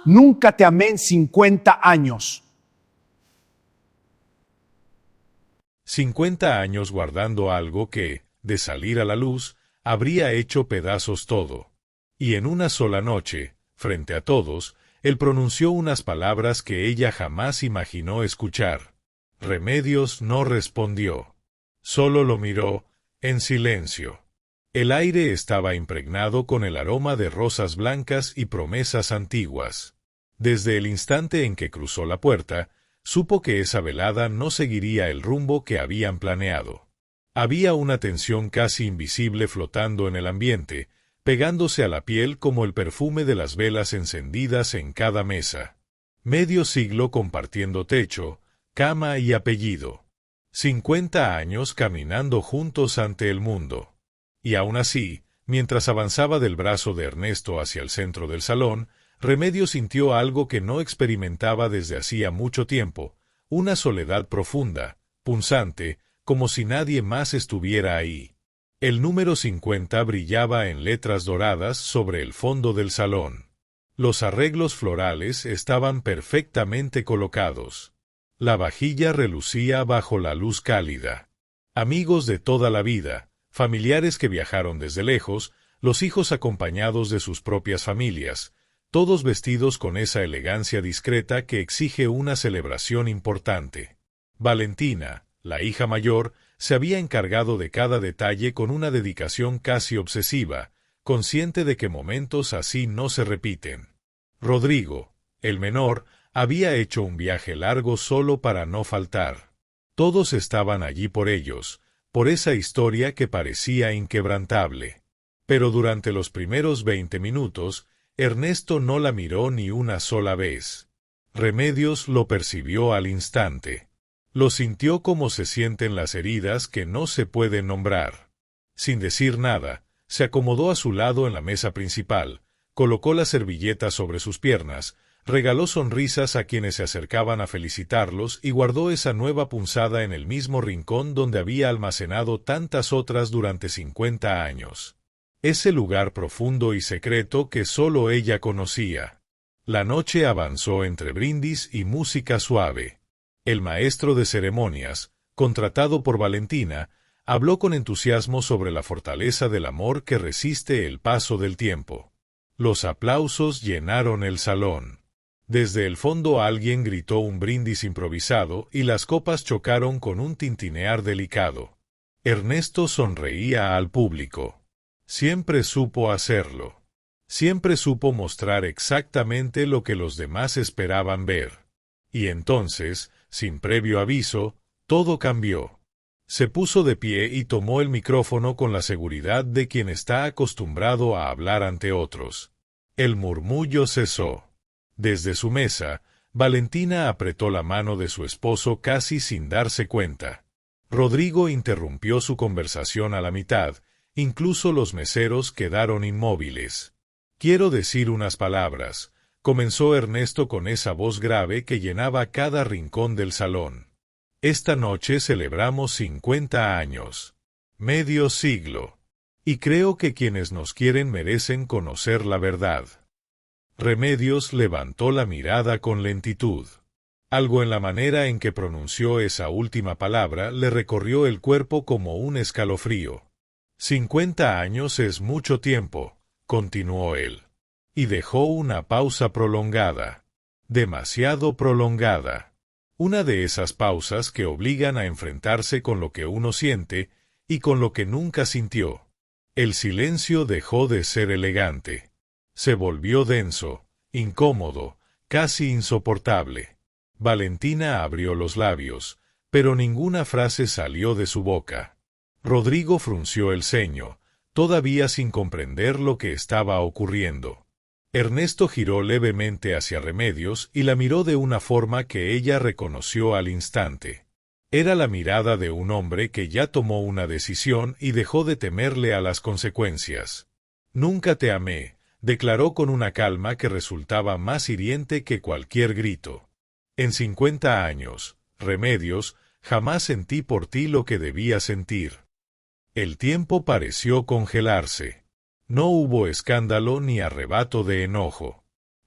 Nunca te amé en 50 años. 50 años guardando algo que, de salir a la luz, habría hecho pedazos todo. Y en una sola noche, frente a todos, él pronunció unas palabras que ella jamás imaginó escuchar. Remedios no respondió. Solo lo miró, en silencio. El aire estaba impregnado con el aroma de rosas blancas y promesas antiguas. Desde el instante en que cruzó la puerta, supo que esa velada no seguiría el rumbo que habían planeado. Había una tensión casi invisible flotando en el ambiente, pegándose a la piel como el perfume de las velas encendidas en cada mesa. Medio siglo compartiendo techo, cama y apellido. 50 años caminando juntos ante el mundo. Y aún así, mientras avanzaba del brazo de Ernesto hacia el centro del salón, Remedios sintió algo que no experimentaba desde hacía mucho tiempo, una soledad profunda, punzante, como si nadie más estuviera ahí. El número 50 brillaba en letras doradas sobre el fondo del salón. Los arreglos florales estaban perfectamente colocados. La vajilla relucía bajo la luz cálida. Amigos de toda la vida, familiares que viajaron desde lejos, los hijos acompañados de sus propias familias, todos vestidos con esa elegancia discreta que exige una celebración importante. Valentina, la hija mayor, se había encargado de cada detalle con una dedicación casi obsesiva, consciente de que momentos así no se repiten. Rodrigo, el menor, había hecho un viaje largo solo para no faltar. Todos estaban allí por ellos, por esa historia que parecía inquebrantable. Pero durante los primeros 20 minutos, Ernesto no la miró ni una sola vez. Remedios lo percibió al instante. Lo sintió como se sienten las heridas que no se pueden nombrar. Sin decir nada, se acomodó a su lado en la mesa principal, colocó la servilleta sobre sus piernas, regaló sonrisas a quienes se acercaban a felicitarlos y guardó esa nueva punzada en el mismo rincón donde había almacenado tantas otras durante 50 años. Ese lugar profundo y secreto que solo ella conocía. La noche avanzó entre brindis y música suave. El maestro de ceremonias, contratado por Valentina, habló con entusiasmo sobre la fortaleza del amor que resiste el paso del tiempo. Los aplausos llenaron el salón. Desde el fondo alguien gritó un brindis improvisado y las copas chocaron con un tintinear delicado. Ernesto sonreía al público. Siempre supo hacerlo. Siempre supo mostrar exactamente lo que los demás esperaban ver. Y entonces, sin previo aviso, todo cambió. Se puso de pie y tomó el micrófono con la seguridad de quien está acostumbrado a hablar ante otros. El murmullo cesó. Desde su mesa, Valentina apretó la mano de su esposo casi sin darse cuenta. Rodrigo interrumpió su conversación a la mitad. Incluso los meseros quedaron inmóviles. Quiero decir unas palabras, comenzó Ernesto con esa voz grave que llenaba cada rincón del salón. Esta noche celebramos 50 años. Medio siglo. Y creo que quienes nos quieren merecen conocer la verdad. Remedios levantó la mirada con lentitud. Algo en la manera en que pronunció esa última palabra le recorrió el cuerpo como un escalofrío. 50 años es mucho tiempo, continuó él. Y dejó una pausa prolongada. Demasiado prolongada. Una de esas pausas que obligan a enfrentarse con lo que uno siente y con lo que nunca sintió. El silencio dejó de ser elegante. Se volvió denso, incómodo, casi insoportable. Valentina abrió los labios, pero ninguna frase salió de su boca. Rodrigo frunció el ceño, todavía sin comprender lo que estaba ocurriendo. Ernesto giró levemente hacia Remedios y la miró de una forma que ella reconoció al instante. Era la mirada de un hombre que ya tomó una decisión y dejó de temerle a las consecuencias. Nunca te amé, declaró con una calma que resultaba más hiriente que cualquier grito. En 50 años, Remedios, jamás sentí por ti lo que debía sentir. El tiempo pareció congelarse. No hubo escándalo ni arrebato de enojo.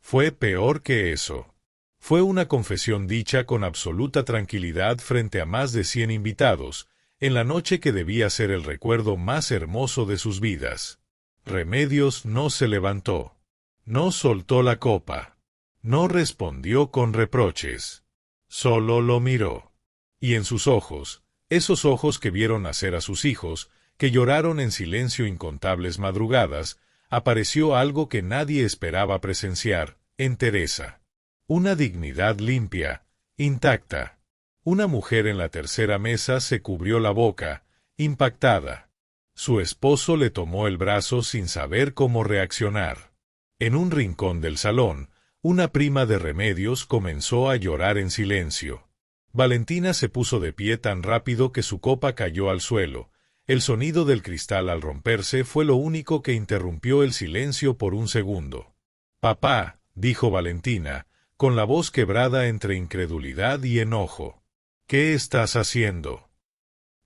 Fue peor que eso. Fue una confesión dicha con absoluta tranquilidad frente a más de 100 invitados, en la noche que debía ser el recuerdo más hermoso de sus vidas. Remedios no se levantó. No soltó la copa. No respondió con reproches. Solo lo miró. Y en sus ojos, esos ojos que vieron nacer a sus hijos, que lloraron en silencio incontables madrugadas, apareció algo que nadie esperaba presenciar, en Teresa. Una dignidad limpia, intacta. Una mujer en la tercera mesa se cubrió la boca, impactada. Su esposo le tomó el brazo sin saber cómo reaccionar. En un rincón del salón, una prima de Remedios comenzó a llorar en silencio. Valentina se puso de pie tan rápido que su copa cayó al suelo. El sonido del cristal al romperse fue lo único que interrumpió el silencio por un segundo. «Papá», dijo Valentina, con la voz quebrada entre incredulidad y enojo. «¿Qué estás haciendo?»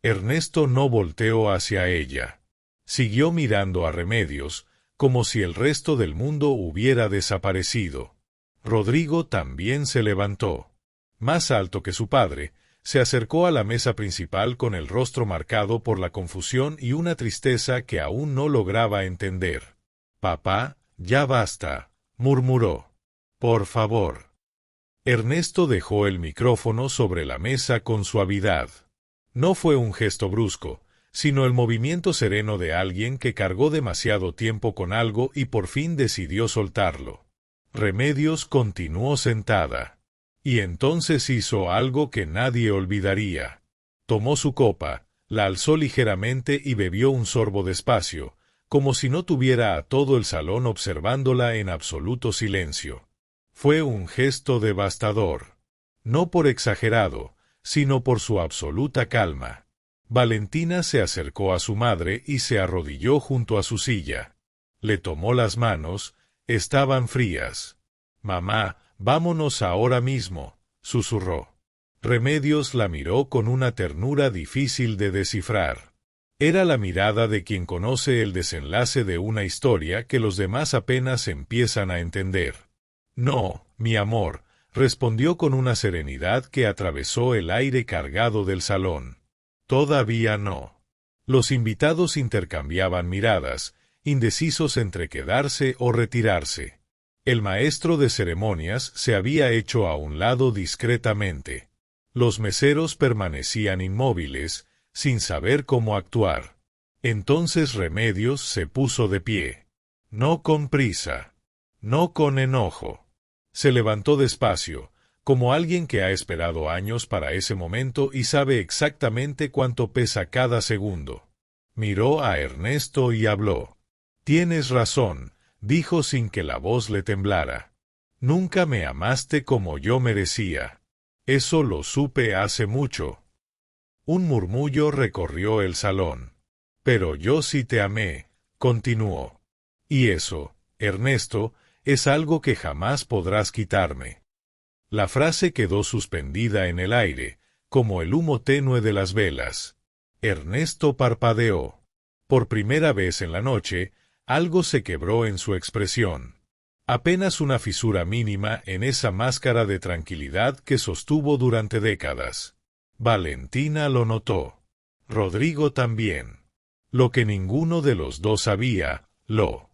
Ernesto no volteó hacia ella. Siguió mirando a Remedios, como si el resto del mundo hubiera desaparecido. Rodrigo también se levantó. Más alto que su padre, se acercó a la mesa principal con el rostro marcado por la confusión y una tristeza que aún no lograba entender. «Papá, ya basta», murmuró. «Por favor». Ernesto dejó el micrófono sobre la mesa con suavidad. No fue un gesto brusco, sino el movimiento sereno de alguien que cargó demasiado tiempo con algo y por fin decidió soltarlo. Remedios continuó sentada. Y entonces hizo algo que nadie olvidaría. Tomó su copa, la alzó ligeramente y bebió un sorbo despacio, como si no tuviera a todo el salón observándola en absoluto silencio. Fue un gesto devastador. No por exagerado, sino por su absoluta calma. Valentina se acercó a su madre y se arrodilló junto a su silla. Le tomó las manos, estaban frías. «Mamá, vámonos ahora mismo», susurró. Remedios la miró con una ternura difícil de descifrar. Era la mirada de quien conoce el desenlace de una historia que los demás apenas empiezan a entender. «No, mi amor», respondió con una serenidad que atravesó el aire cargado del salón. «Todavía no». Los invitados intercambiaban miradas, indecisos entre quedarse o retirarse. El maestro de ceremonias se había hecho a un lado discretamente. Los meseros permanecían inmóviles, sin saber cómo actuar. Entonces Remedios se puso de pie. No con prisa. No con enojo. Se levantó despacio, como alguien que ha esperado años para ese momento y sabe exactamente cuánto pesa cada segundo. Miró a Ernesto y habló. «Tienes razón», dijo sin que la voz le temblara. «Nunca me amaste como yo merecía. Eso lo supe hace mucho». Un murmullo recorrió el salón. «Pero yo sí te amé», continuó. «Y eso, Ernesto, es algo que jamás podrás quitarme». La frase quedó suspendida en el aire, como el humo tenue de las velas. Ernesto parpadeó. Por primera vez en la noche, algo se quebró en su expresión. Apenas una fisura mínima en esa máscara de tranquilidad que sostuvo durante décadas. Valentina lo notó. Rodrigo también. Lo que ninguno de los dos sabía, lo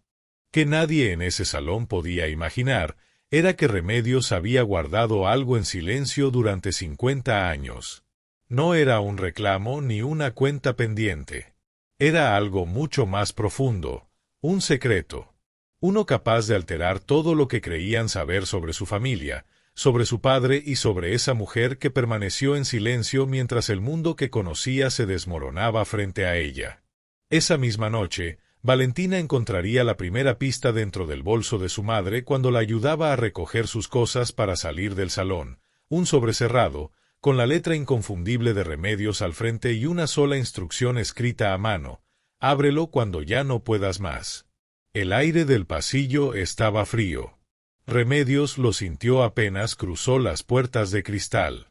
que nadie en ese salón podía imaginar, era que Remedios había guardado algo en silencio durante 50 años. No era un reclamo ni una cuenta pendiente. Era algo mucho más profundo, un secreto. Uno capaz de alterar todo lo que creían saber sobre su familia, sobre su padre y sobre esa mujer que permaneció en silencio mientras el mundo que conocía se desmoronaba frente a ella. Esa misma noche, Valentina encontraría la primera pista dentro del bolso de su madre cuando la ayudaba a recoger sus cosas para salir del salón, un sobre cerrado, con la letra inconfundible de Remedios al frente y una sola instrucción escrita a mano: «Ábrelo cuando ya no puedas más». El aire del pasillo estaba frío. Remedios lo sintió apenas cruzó las puertas de cristal.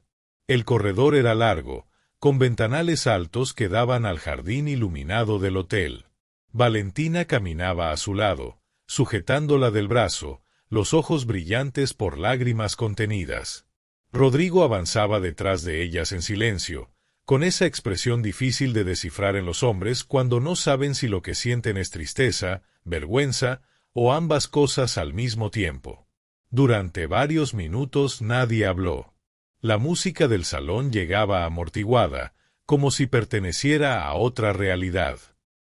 El corredor era largo, con ventanales altos que daban al jardín iluminado del hotel. Valentina caminaba a su lado, sujetándola del brazo, los ojos brillantes por lágrimas contenidas. Rodrigo avanzaba detrás de ellas en silencio, con esa expresión difícil de descifrar en los hombres cuando no saben si lo que sienten es tristeza, vergüenza o ambas cosas al mismo tiempo. Durante varios minutos nadie habló. La música del salón llegaba amortiguada, como si perteneciera a otra realidad.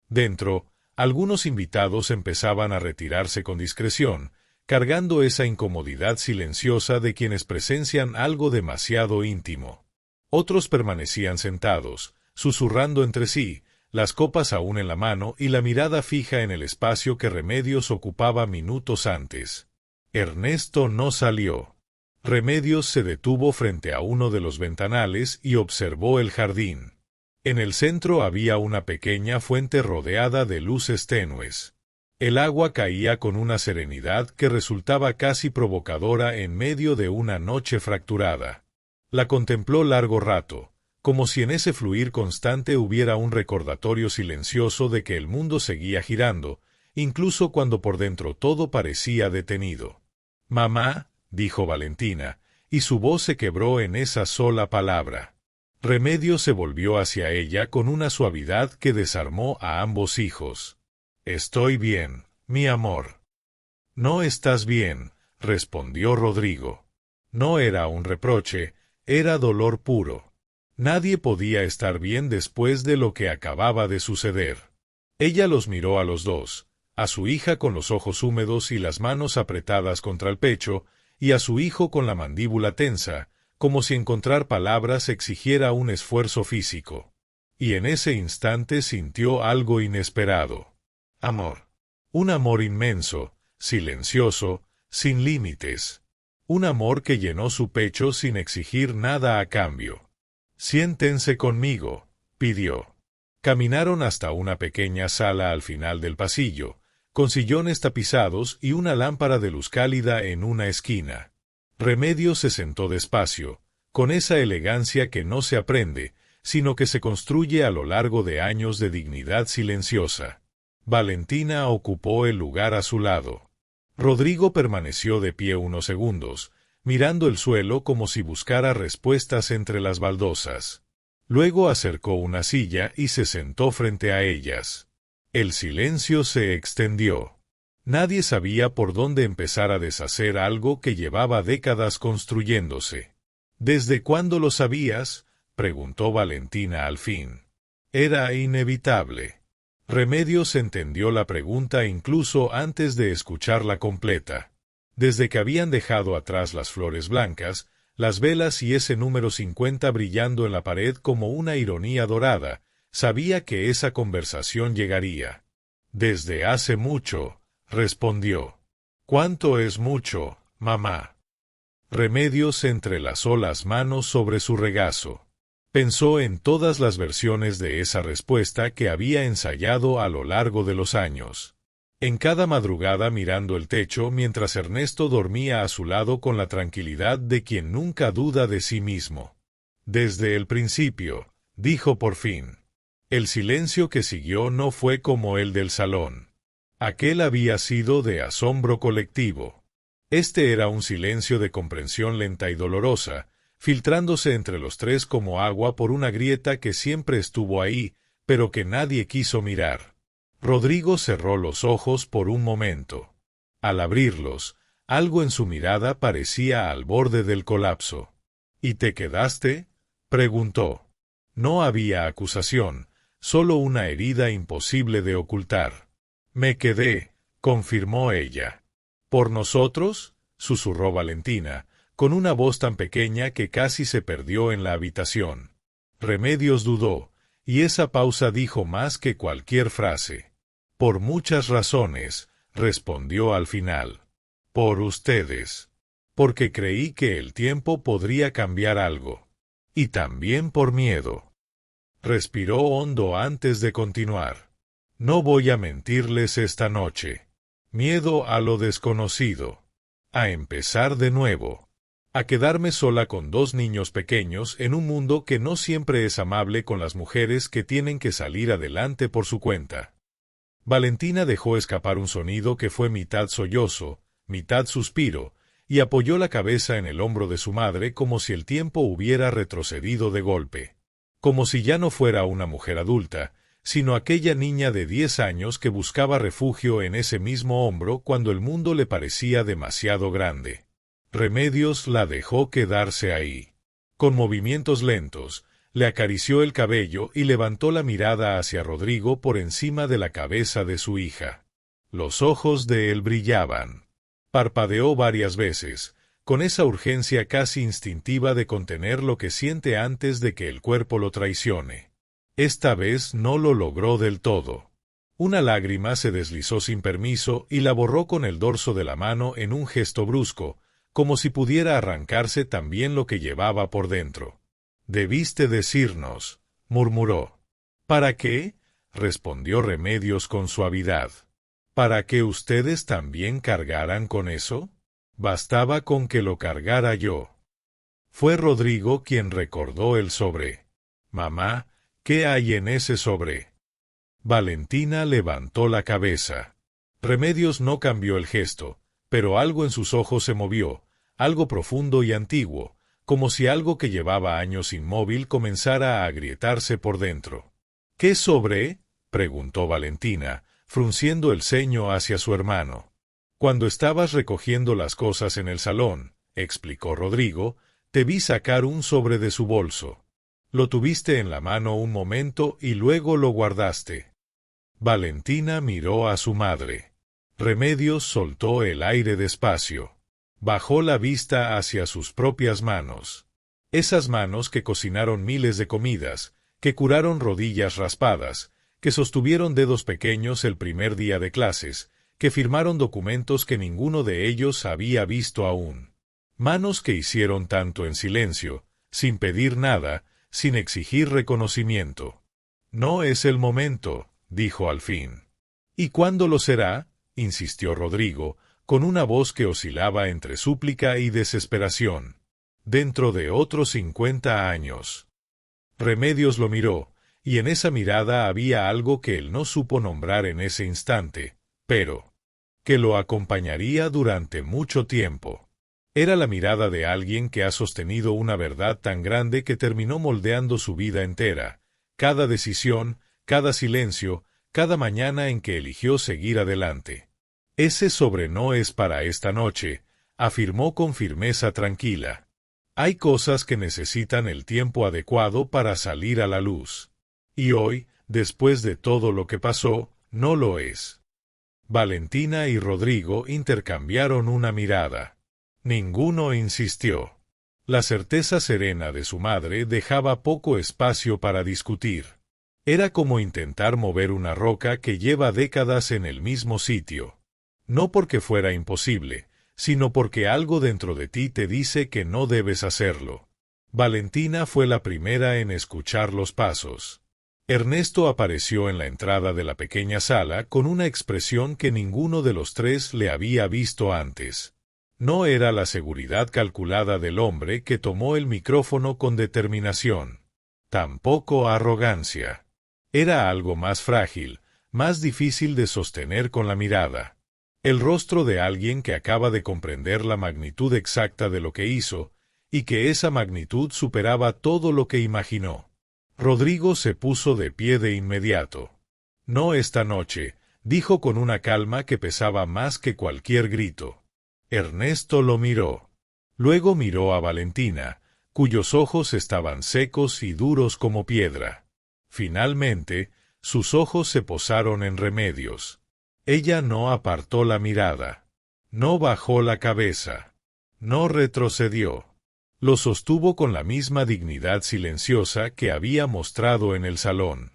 Dentro, algunos invitados empezaban a retirarse con discreción, cargando esa incomodidad silenciosa de quienes presencian algo demasiado íntimo. Otros permanecían sentados, susurrando entre sí, las copas aún en la mano y la mirada fija en el espacio que Remedios ocupaba minutos antes. Ernesto no salió. Remedios se detuvo frente a uno de los ventanales y observó el jardín. En el centro había una pequeña fuente rodeada de luces tenues. El agua caía con una serenidad que resultaba casi provocadora en medio de una noche fracturada. La contempló largo rato, como si en ese fluir constante hubiera un recordatorio silencioso de que el mundo seguía girando, incluso cuando por dentro todo parecía detenido. «Mamá», dijo Valentina, y su voz se quebró en esa sola palabra. Remedios se volvió hacia ella con una suavidad que desarmó a ambos hijos. «Estoy bien, mi amor». «No estás bien», respondió Rodrigo. No era un reproche, era dolor puro. Nadie podía estar bien después de lo que acababa de suceder. Ella los miró a los dos, a su hija con los ojos húmedos y las manos apretadas contra el pecho, y a su hijo con la mandíbula tensa, como si encontrar palabras exigiera un esfuerzo físico. Y en ese instante sintió algo inesperado. Amor. Un amor inmenso, silencioso, sin límites. Un amor que llenó su pecho sin exigir nada a cambio. «Siéntense conmigo», pidió. Caminaron hasta una pequeña sala al final del pasillo, con sillones tapizados y una lámpara de luz cálida en una esquina. Remedios se sentó despacio, con esa elegancia que no se aprende, sino que se construye a lo largo de años de dignidad silenciosa. Valentina ocupó el lugar a su lado. Rodrigo permaneció de pie unos segundos, mirando el suelo como si buscara respuestas entre las baldosas. Luego acercó una silla y se sentó frente a ellas. El silencio se extendió. Nadie sabía por dónde empezar a deshacer algo que llevaba décadas construyéndose. «¿Desde cuándo lo sabías?», preguntó Valentina al fin. Era inevitable. Remedios entendió la pregunta incluso antes de escucharla completa. Desde que habían dejado atrás las flores blancas, las velas y ese número 50 brillando en la pared como una ironía dorada, sabía que esa conversación llegaría. «Desde hace mucho», respondió. «¿Cuánto es mucho, mamá?». Remedios entrelazó las manos sobre su regazo. Pensó en todas las versiones de esa respuesta que había ensayado a lo largo de los años. En cada madrugada mirando el techo mientras Ernesto dormía a su lado con la tranquilidad de quien nunca duda de sí mismo. «Desde el principio», dijo por fin. El silencio que siguió no fue como el del salón. Aquel había sido de asombro colectivo. Este era un silencio de comprensión lenta y dolorosa, filtrándose entre los tres como agua por una grieta que siempre estuvo ahí, pero que nadie quiso mirar. Rodrigo cerró los ojos por un momento. Al abrirlos, algo en su mirada parecía al borde del colapso. «¿Y te quedaste?», preguntó. No había acusación, solo una herida imposible de ocultar. «Me quedé», confirmó ella. «¿Por nosotros?», susurró Valentina, con una voz tan pequeña que casi se perdió en la habitación. Remedios dudó, y esa pausa dijo más que cualquier frase. «Por muchas razones», respondió al final. «Por ustedes. Porque creí que el tiempo podría cambiar algo. Y también por miedo». Respiró hondo antes de continuar. «No voy a mentirles esta noche. Miedo a lo desconocido. A empezar de nuevo. A quedarme sola con dos niños pequeños en un mundo que no siempre es amable con las mujeres que tienen que salir adelante por su cuenta». Valentina dejó escapar un sonido que fue mitad sollozo, mitad suspiro, y apoyó la cabeza en el hombro de su madre como si el tiempo hubiera retrocedido de golpe. Como si ya no fuera una mujer adulta, sino aquella niña de 10 años que buscaba refugio en ese mismo hombro cuando el mundo le parecía demasiado grande. Remedios la dejó quedarse ahí. Con movimientos lentos, le acarició el cabello y levantó la mirada hacia Rodrigo por encima de la cabeza de su hija. Los ojos de él brillaban. Parpadeó varias veces, con esa urgencia casi instintiva de contener lo que siente antes de que el cuerpo lo traicione. Esta vez no lo logró del todo. Una lágrima se deslizó sin permiso y la borró con el dorso de la mano en un gesto brusco, como si pudiera arrancarse también lo que llevaba por dentro. «Debiste decirnos», murmuró. «¿Para qué?», respondió Remedios con suavidad. «¿Para que ustedes también cargaran con eso? Bastaba con que lo cargara yo». Fue Rodrigo quien recordó el sobre. «Mamá, ¿qué hay en ese sobre?». Valentina levantó la cabeza. Remedios no cambió el gesto, pero algo en sus ojos se movió, algo profundo y antiguo, como si algo que llevaba años inmóvil comenzara a agrietarse por dentro. «¿Qué sobre?», preguntó Valentina, frunciendo el ceño hacia su hermano. «Cuando estabas recogiendo las cosas en el salón», explicó Rodrigo, «te vi sacar un sobre de su bolso. Lo tuviste en la mano un momento y luego lo guardaste». Valentina miró a su madre. Remedios soltó el aire despacio. Bajó la vista hacia sus propias manos. Esas manos que cocinaron miles de comidas, que curaron rodillas raspadas, que sostuvieron dedos pequeños el primer día de clases, que firmaron documentos que ninguno de ellos había visto aún. Manos que hicieron tanto en silencio, sin pedir nada, sin exigir reconocimiento. «No es el momento», dijo al fin. «¿Y cuándo lo será?», insistió Rodrigo, con una voz que oscilaba entre súplica y desesperación. «Dentro de otros 50 años». Remedios lo miró, y en esa mirada había algo que él no supo nombrar en ese instante, pero que lo acompañaría durante mucho tiempo. Era la mirada de alguien que ha sostenido una verdad tan grande que terminó moldeando su vida entera, cada decisión, cada silencio, cada mañana en que eligió seguir adelante. «Ese sobre no es para esta noche», afirmó con firmeza tranquila. «Hay cosas que necesitan el tiempo adecuado para salir a la luz. Y hoy, después de todo lo que pasó, no lo es». Valentina y Rodrigo intercambiaron una mirada. Ninguno insistió. La certeza serena de su madre dejaba poco espacio para discutir. Era como intentar mover una roca que lleva décadas en el mismo sitio. No porque fuera imposible, sino porque algo dentro de ti te dice que no debes hacerlo. Valentina fue la primera en escuchar los pasos. Ernesto apareció en la entrada de la pequeña sala con una expresión que ninguno de los tres le había visto antes. No era la seguridad calculada del hombre que tomó el micrófono con determinación. Tampoco arrogancia. Era algo más frágil, más difícil de sostener con la mirada. El rostro de alguien que acaba de comprender la magnitud exacta de lo que hizo, y que esa magnitud superaba todo lo que imaginó. Rodrigo se puso de pie de inmediato. «No esta noche», dijo con una calma que pesaba más que cualquier grito. Ernesto lo miró. Luego miró a Valentina, cuyos ojos estaban secos y duros como piedra. Finalmente, sus ojos se posaron en Remedios. Ella no apartó la mirada. No bajó la cabeza. No retrocedió. Lo sostuvo con la misma dignidad silenciosa que había mostrado en el salón.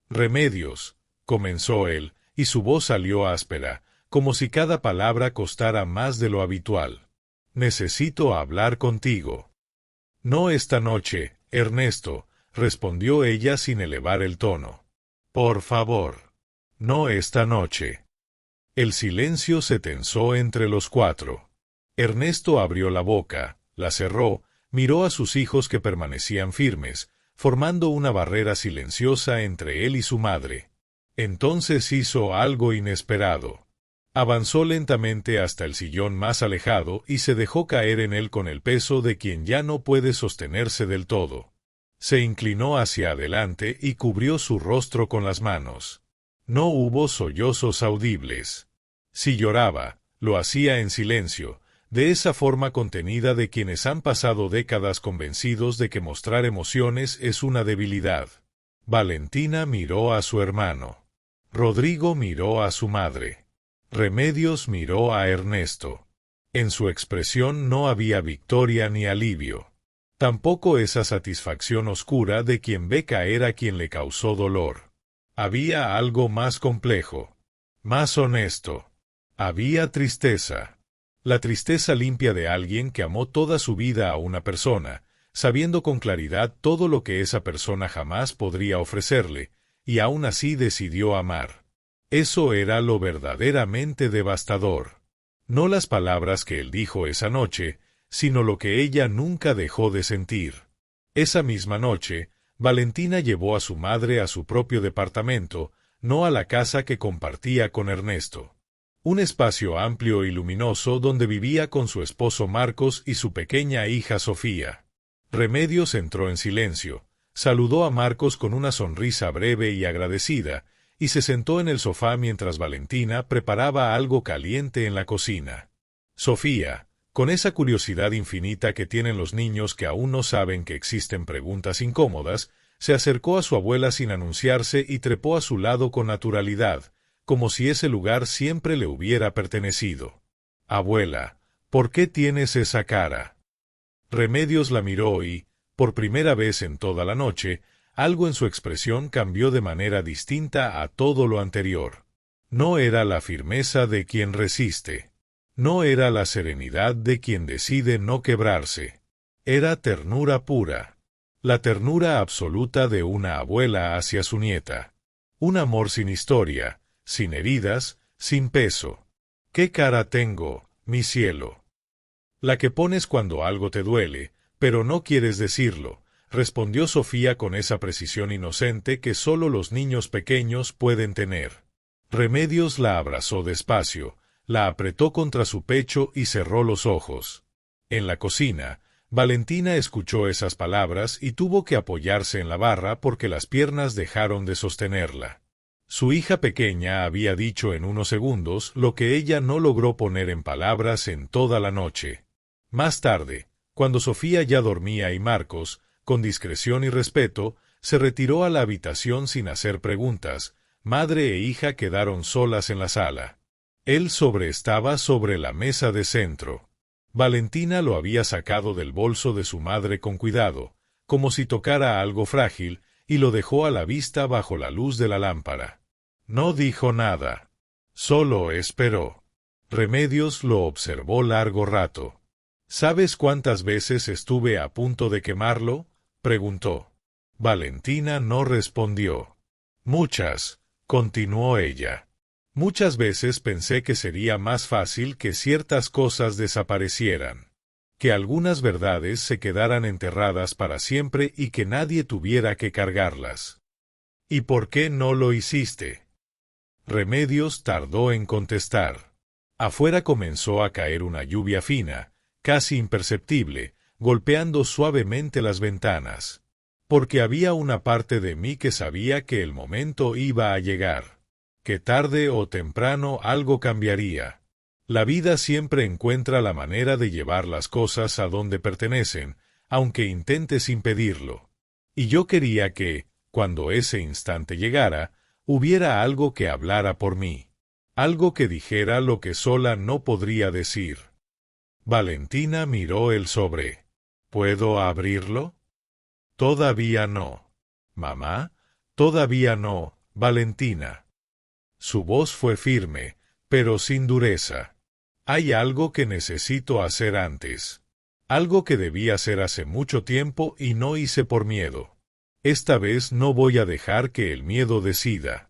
«Remedios», comenzó él, y su voz salió áspera, como si cada palabra costara más de lo habitual. «Necesito hablar contigo». «No esta noche, Ernesto», respondió ella sin elevar el tono. «Por favor. No esta noche». El silencio se tensó entre los cuatro. Ernesto abrió la boca, la cerró, miró a sus hijos que permanecían firmes, formando una barrera silenciosa entre él y su madre. Entonces hizo algo inesperado. Avanzó lentamente hasta el sillón más alejado y se dejó caer en él con el peso de quien ya no puede sostenerse del todo. Se inclinó hacia adelante y cubrió su rostro con las manos. No hubo sollozos audibles. Si lloraba, lo hacía en silencio, de esa forma contenida de quienes han pasado décadas convencidos de que mostrar emociones es una debilidad. Valentina miró a su hermano. Rodrigo miró a su madre. Remedios miró a Ernesto. En su expresión no había victoria ni alivio. Tampoco esa satisfacción oscura de quien ve caer a quien le causó dolor. Había algo más complejo, más honesto. Había tristeza. La tristeza limpia de alguien que amó toda su vida a una persona, sabiendo con claridad todo lo que esa persona jamás podría ofrecerle, y aún así decidió amar. Eso era lo verdaderamente devastador. No las palabras que él dijo esa noche, sino lo que ella nunca dejó de sentir. Esa misma noche, Valentina llevó a su madre a su propio departamento, no a la casa que compartía con Ernesto. Un espacio amplio y luminoso donde vivía con su esposo Marcos y su pequeña hija Sofía. Remedios entró en silencio, saludó a Marcos con una sonrisa breve y agradecida, y se sentó en el sofá mientras Valentina preparaba algo caliente en la cocina. Sofía, con esa curiosidad infinita que tienen los niños que aún no saben que existen preguntas incómodas, se acercó a su abuela sin anunciarse y trepó a su lado con naturalidad, como si ese lugar siempre le hubiera pertenecido. «Abuela, ¿por qué tienes esa cara?» Remedios la miró y, por primera vez en toda la noche, algo en su expresión cambió de manera distinta a todo lo anterior. No era la firmeza de quien resiste. No era la serenidad de quien decide no quebrarse. Era ternura pura. La ternura absoluta de una abuela hacia su nieta. Un amor sin historia, sin heridas, sin peso. ¿Qué cara tengo, mi cielo? La que pones cuando algo te duele, pero no quieres decirlo, respondió Sofía con esa precisión inocente que solo los niños pequeños pueden tener. Remedios la abrazó despacio, la apretó contra su pecho y cerró los ojos. En la cocina, Valentina escuchó esas palabras y tuvo que apoyarse en la barra porque las piernas dejaron de sostenerla. Su hija pequeña había dicho en unos segundos lo que ella no logró poner en palabras en toda la noche. Más tarde, cuando Sofía ya dormía y Marcos, con discreción y respeto, se retiró a la habitación sin hacer preguntas, madre e hija quedaron solas en la sala. Él estaba sobre la mesa de centro. Valentina lo había sacado del bolso de su madre con cuidado, como si tocara algo frágil, y lo dejó a la vista bajo la luz de la lámpara. No dijo nada. Solo esperó. Remedios lo observó largo rato. ¿Sabes cuántas veces estuve a punto de quemarlo?, preguntó. Valentina no respondió. Muchas, continuó ella. Muchas veces pensé que sería más fácil que ciertas cosas desaparecieran, que algunas verdades se quedaran enterradas para siempre y que nadie tuviera que cargarlas. ¿Y por qué no lo hiciste? Remedios tardó en contestar. Afuera comenzó a caer una lluvia fina, casi imperceptible, golpeando suavemente las ventanas. Porque había una parte de mí que sabía que el momento iba a llegar. Que tarde o temprano algo cambiaría. La vida siempre encuentra la manera de llevar las cosas a donde pertenecen, aunque intentes impedirlo. Y yo quería que, cuando ese instante llegara, hubiera algo que hablara por mí. Algo que dijera lo que sola no podría decir. Valentina miró el sobre. ¿Puedo abrirlo? Todavía no. Mamá, todavía no, Valentina. Su voz fue firme, pero sin dureza. Hay algo que necesito hacer antes. Algo que debí hacer hace mucho tiempo y no hice por miedo. Esta vez no voy a dejar que el miedo decida.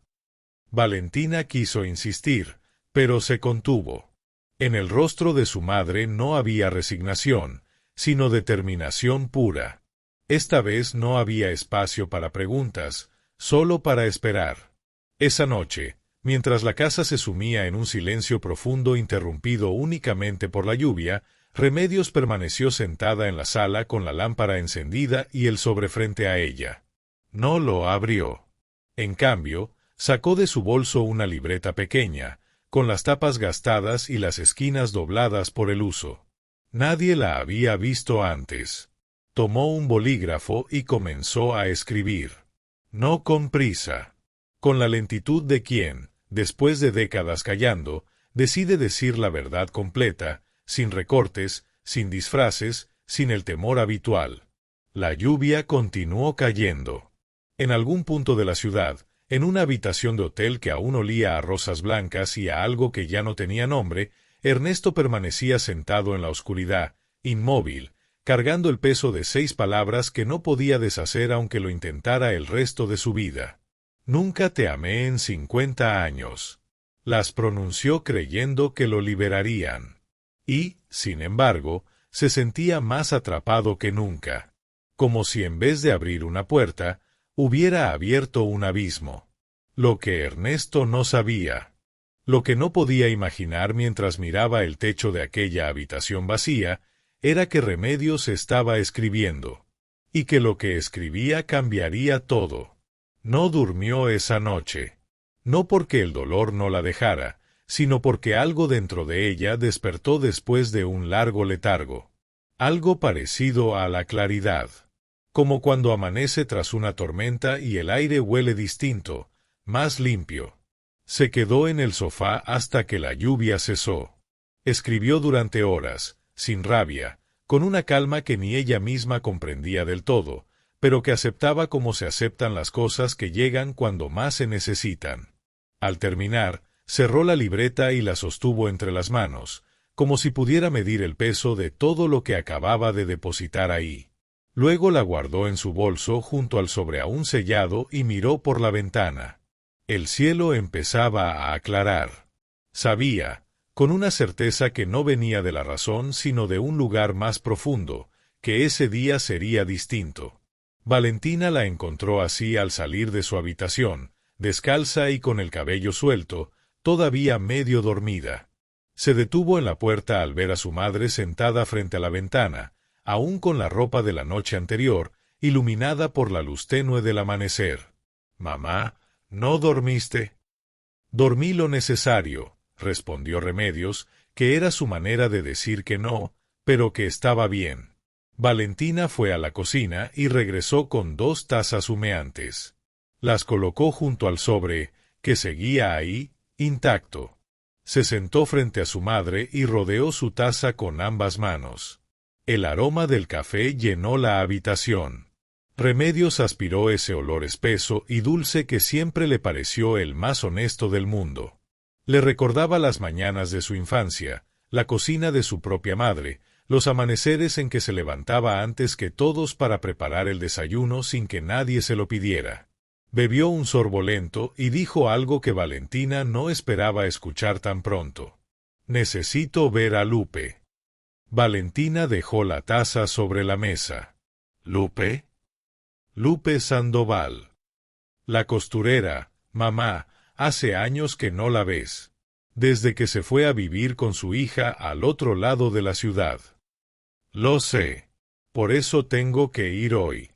Valentina quiso insistir, pero se contuvo. En el rostro de su madre no había resignación, sino determinación pura. Esta vez no había espacio para preguntas, solo para esperar. Esa noche, Mientras la casa se sumía en un silencio profundo interrumpido únicamente por la lluvia, Remedios permaneció sentada en la sala con la lámpara encendida y el sobre frente a ella. No lo abrió. En cambio, sacó de su bolso una libreta pequeña, con las tapas gastadas y las esquinas dobladas por el uso. Nadie la había visto antes. Tomó un bolígrafo y comenzó a escribir. No con prisa. Con la lentitud de quien, después de décadas callando, decide decir la verdad completa, sin recortes, sin disfraces, sin el temor habitual. La lluvia continuó cayendo. En algún punto de la ciudad, en una habitación de hotel que aún olía a rosas blancas y a algo que ya no tenía nombre, Ernesto permanecía sentado en la oscuridad, inmóvil, cargando el peso de 6 palabras que no podía deshacer aunque lo intentara el resto de su vida. Nunca te amé en 50 años. Las pronunció creyendo que lo liberarían. Y, sin embargo, se sentía más atrapado que nunca. Como si en vez de abrir una puerta, hubiera abierto un abismo. Lo que Ernesto no sabía. Lo que no podía imaginar mientras miraba el techo de aquella habitación vacía, era que Remedios estaba escribiendo. Y que lo que escribía cambiaría todo. No durmió esa noche. No porque el dolor no la dejara, sino porque algo dentro de ella despertó después de un largo letargo. Algo parecido a la claridad. Como cuando amanece tras una tormenta y el aire huele distinto, más limpio. Se quedó en el sofá hasta que la lluvia cesó. Escribió durante horas, sin rabia, con una calma que ni ella misma comprendía del todo, pero que aceptaba como se aceptan las cosas que llegan cuando más se necesitan. Al terminar, cerró la libreta y la sostuvo entre las manos, como si pudiera medir el peso de todo lo que acababa de depositar ahí. Luego la guardó en su bolso junto al sobre aún sellado y miró por la ventana. El cielo empezaba a aclarar. Sabía, con una certeza que no venía de la razón sino de un lugar más profundo, que ese día sería distinto. Valentina la encontró así al salir de su habitación, descalza y con el cabello suelto, todavía medio dormida. Se detuvo en la puerta al ver a su madre sentada frente a la ventana, aún con la ropa de la noche anterior, iluminada por la luz tenue del amanecer. «Mamá, ¿no dormiste?» «Dormí lo necesario», respondió Remedios, que era su manera de decir que no, pero que estaba bien. Valentina fue a la cocina y regresó con 2 tazas humeantes. Las colocó junto al sobre, que seguía ahí, intacto. Se sentó frente a su madre y rodeó su taza con ambas manos. El aroma del café llenó la habitación. Remedios aspiró ese olor espeso y dulce que siempre le pareció el más honesto del mundo. Le recordaba las mañanas de su infancia, la cocina de su propia madre, los amaneceres en que se levantaba antes que todos para preparar el desayuno sin que nadie se lo pidiera. Bebió un sorbo lento y dijo algo que Valentina no esperaba escuchar tan pronto. «Necesito ver a Lupe». Valentina dejó la taza sobre la mesa. «¿Lupe?» «Lupe Sandoval. La costurera, mamá, hace años que no la ves. Desde que se fue a vivir con su hija al otro lado de la ciudad». «Lo sé. Por eso tengo que ir hoy».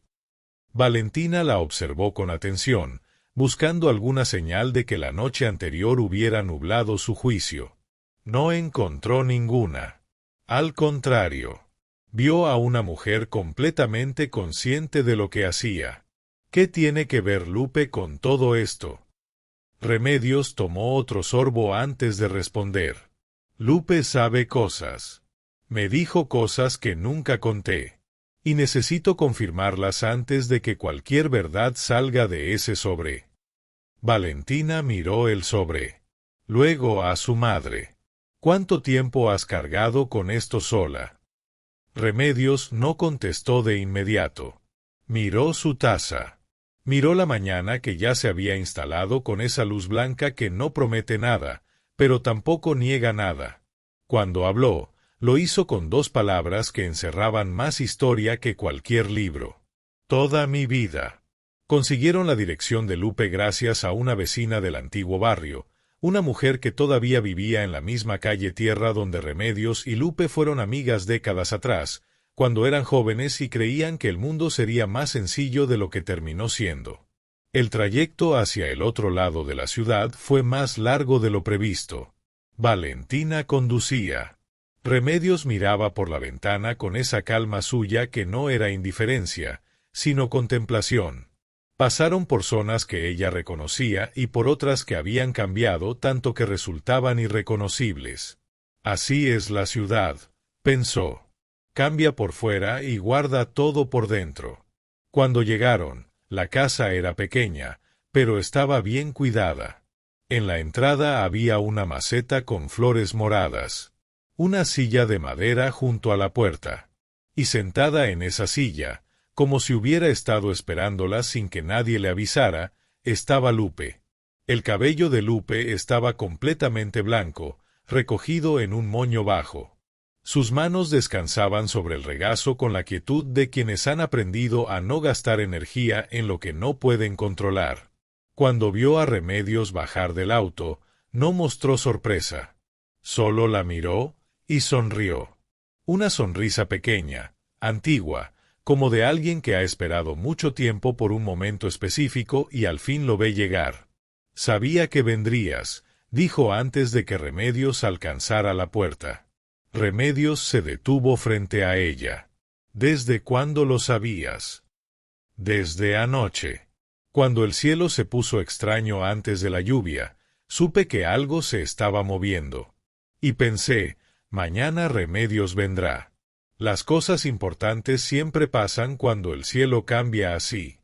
Valentina la observó con atención, buscando alguna señal de que la noche anterior hubiera nublado su juicio. No encontró ninguna. Al contrario, vio a una mujer completamente consciente de lo que hacía. ¿Qué tiene que ver Lupe con todo esto? Remedios tomó otro sorbo antes de responder. «Lupe sabe cosas. Me dijo cosas que nunca conté. Y necesito confirmarlas antes de que cualquier verdad salga de ese sobre». Valentina miró el sobre. Luego a su madre. «¿Cuánto tiempo has cargado con esto sola?» Remedios no contestó de inmediato. Miró su taza. Miró la mañana que ya se había instalado con esa luz blanca que no promete nada, pero tampoco niega nada. Cuando habló, lo hizo con 2 palabras que encerraban más historia que cualquier libro. «Toda mi vida». Consiguieron la dirección de Lupe gracias a una vecina del antiguo barrio, Una mujer que todavía vivía en la misma calle Tierra donde Remedios y Lupe fueron amigas décadas atrás, cuando eran jóvenes y creían que el mundo sería más sencillo de lo que terminó siendo. El trayecto hacia el otro lado de la ciudad fue más largo de lo previsto. Valentina conducía. Remedios miraba por la ventana con esa calma suya que no era indiferencia, sino contemplación. Pasaron por zonas que ella reconocía y por otras que habían cambiado tanto que resultaban irreconocibles. Así es la ciudad, pensó. Cambia por fuera y guarda todo por dentro. Cuando llegaron, la casa era pequeña, pero estaba bien cuidada. En la entrada había una maceta con flores moradas, una silla de madera junto a la puerta, y sentada en esa silla, como si hubiera estado esperándola sin que nadie le avisara, estaba Lupe. El cabello de Lupe estaba completamente blanco, recogido en un moño bajo. Sus manos descansaban sobre el regazo con la quietud de quienes han aprendido a no gastar energía en lo que no pueden controlar. Cuando vio a Remedios bajar del auto, no mostró sorpresa. Solo la miró y sonrió. Una sonrisa pequeña, antigua, como de alguien que ha esperado mucho tiempo por un momento específico y al fin lo ve llegar. Sabía que vendrías, dijo antes de que Remedios alcanzara la puerta. Remedios se detuvo frente a ella. ¿Desde cuándo lo sabías? Desde anoche. Cuando el cielo se puso extraño antes de la lluvia, supe que algo se estaba moviendo. Y pensé, mañana Remedios vendrá. Las cosas importantes siempre pasan cuando el cielo cambia así.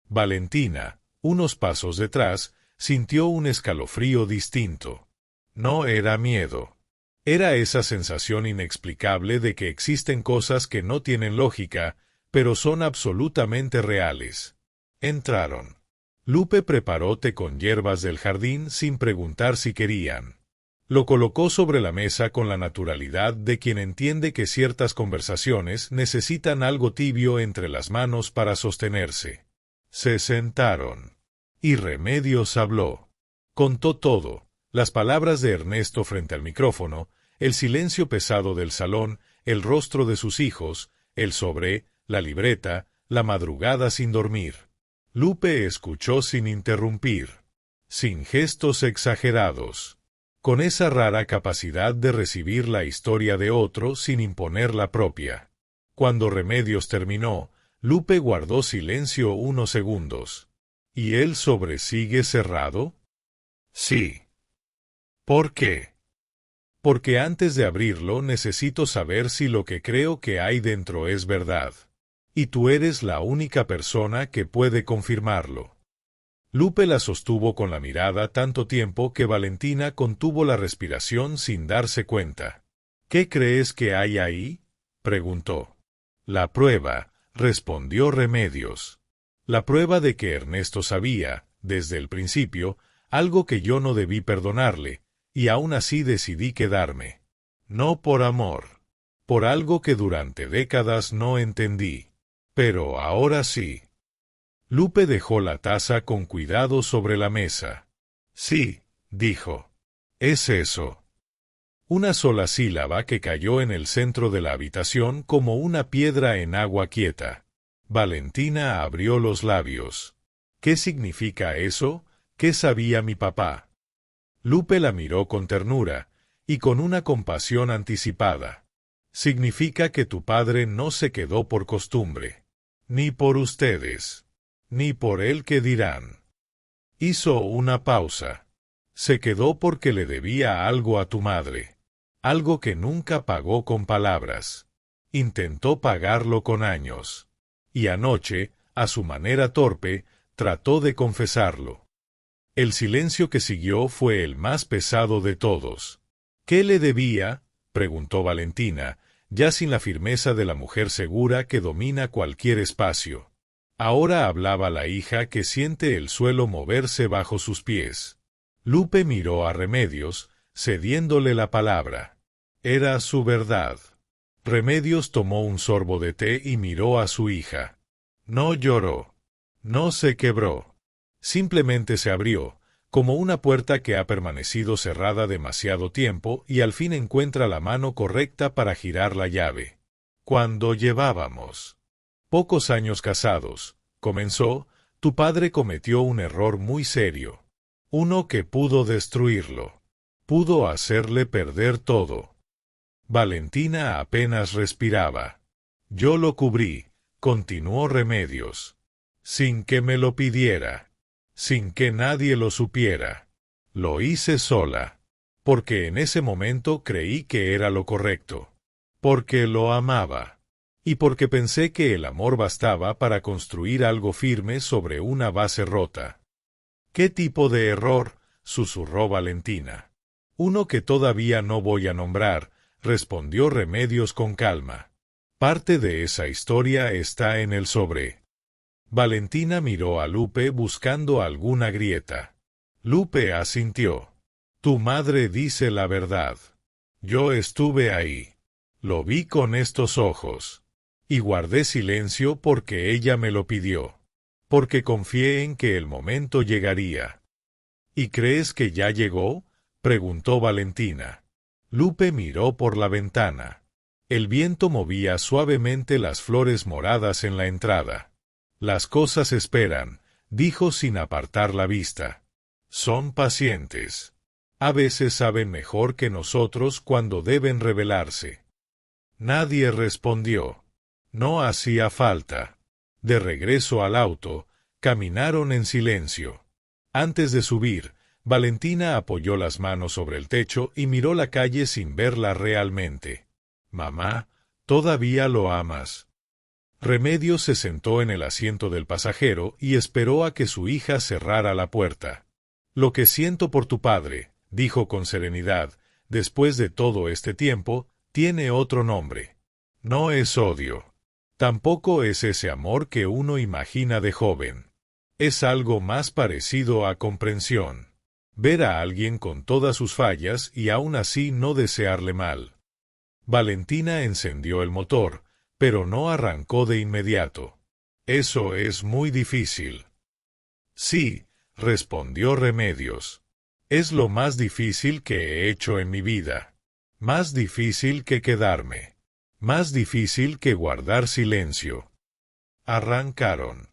Valentina, unos pasos detrás, sintió un escalofrío distinto. No era miedo. Era esa sensación inexplicable de que existen cosas que no tienen lógica, pero son absolutamente reales. Entraron. Lupe preparó té con hierbas del jardín sin preguntar si querían. Lo colocó sobre la mesa con la naturalidad de quien entiende que ciertas conversaciones necesitan algo tibio entre las manos para sostenerse. Se sentaron. Y Remedios habló. Contó todo, las palabras de Ernesto frente al micrófono, el silencio pesado del salón, el rostro de sus hijos, el sobre, la libreta, la madrugada sin dormir. Lupe escuchó sin interrumpir, sin gestos exagerados, con esa rara capacidad de recibir la historia de otro sin imponer la propia. Cuando Remedios terminó, Lupe guardó silencio unos segundos. ¿Y el sobre sigue cerrado? Sí. ¿Por qué? Porque antes de abrirlo necesito saber si lo que creo que hay dentro es verdad. Y tú eres la única persona que puede confirmarlo. Lupe la sostuvo con la mirada tanto tiempo que Valentina contuvo la respiración sin darse cuenta. ¿Qué crees que hay ahí? Preguntó. La prueba, respondió Remedios. La prueba de que Ernesto sabía, desde el principio, algo que yo no debí perdonarle, y aún así decidí quedarme. No por amor. Por algo que durante décadas no entendí. Pero ahora sí. Lupe dejó la taza con cuidado sobre la mesa. Sí, dijo. Es eso. Una sola sílaba que cayó en el centro de la habitación como una piedra en agua quieta. Valentina abrió los labios. ¿Qué significa eso? ¿Qué sabía mi papá? Lupe la miró con ternura, y con una compasión anticipada. Significa que tu padre no se quedó por costumbre. Ni por ustedes. Ni por el que dirán. Hizo una pausa. Se quedó porque le debía algo a tu madre. Algo que nunca pagó con palabras. Intentó pagarlo con años. Y anoche, a su manera torpe, trató de confesarlo. El silencio que siguió fue el más pesado de todos. ¿Qué le debía? Preguntó Valentina, ya sin la firmeza de la mujer segura que domina cualquier espacio. Ahora hablaba la hija que siente el suelo moverse bajo sus pies. Lupe miró a Remedios, cediéndole la palabra. Era su verdad. Remedios tomó un sorbo de té y miró a su hija. No lloró. No se quebró. Simplemente se abrió, como una puerta que ha permanecido cerrada demasiado tiempo y al fin encuentra la mano correcta para girar la llave. Cuando llevábamos pocos años casados, comenzó, tu padre cometió un error muy serio. Uno que pudo destruirlo. Pudo hacerle perder todo. Valentina apenas respiraba. Yo lo cubrí, continuó Remedios. Sin que me lo pidiera. Sin que nadie lo supiera. Lo hice sola. Porque en ese momento creí que era lo correcto. Porque lo amaba. Y porque pensé que el amor bastaba para construir algo firme sobre una base rota. ¿Qué tipo de error?, susurró Valentina. Uno que todavía no voy a nombrar, respondió Remedios con calma. Parte de esa historia está en el sobre. Valentina miró a Lupe buscando alguna grieta. Lupe asintió. Tu madre dice la verdad. Yo estuve ahí. Lo vi con estos ojos. Y guardé silencio porque ella me lo pidió. Porque confié en que el momento llegaría. ¿Y crees que ya llegó?, preguntó Valentina. Lupe miró por la ventana. El viento movía suavemente las flores moradas en la entrada. Las cosas esperan, dijo sin apartar la vista. Son pacientes. A veces saben mejor que nosotros cuando deben revelarse. Nadie respondió. No hacía falta. De regreso al auto, caminaron en silencio. Antes de subir, Valentina apoyó las manos sobre el techo y miró la calle sin verla realmente. Mamá, ¿todavía lo amas? Remedios se sentó en el asiento del pasajero y esperó a que su hija cerrara la puerta. Lo que siento por tu padre, dijo con serenidad, después de todo este tiempo, tiene otro nombre. No es odio. Tampoco es ese amor que uno imagina de joven. Es algo más parecido a comprensión. Ver a alguien con todas sus fallas y aún así no desearle mal. Valentina encendió el motor, pero no arrancó de inmediato. Eso es muy difícil. Sí, respondió Remedios. Es lo más difícil que he hecho en mi vida. Más difícil que quedarme. Más difícil que guardar silencio. Arrancaron.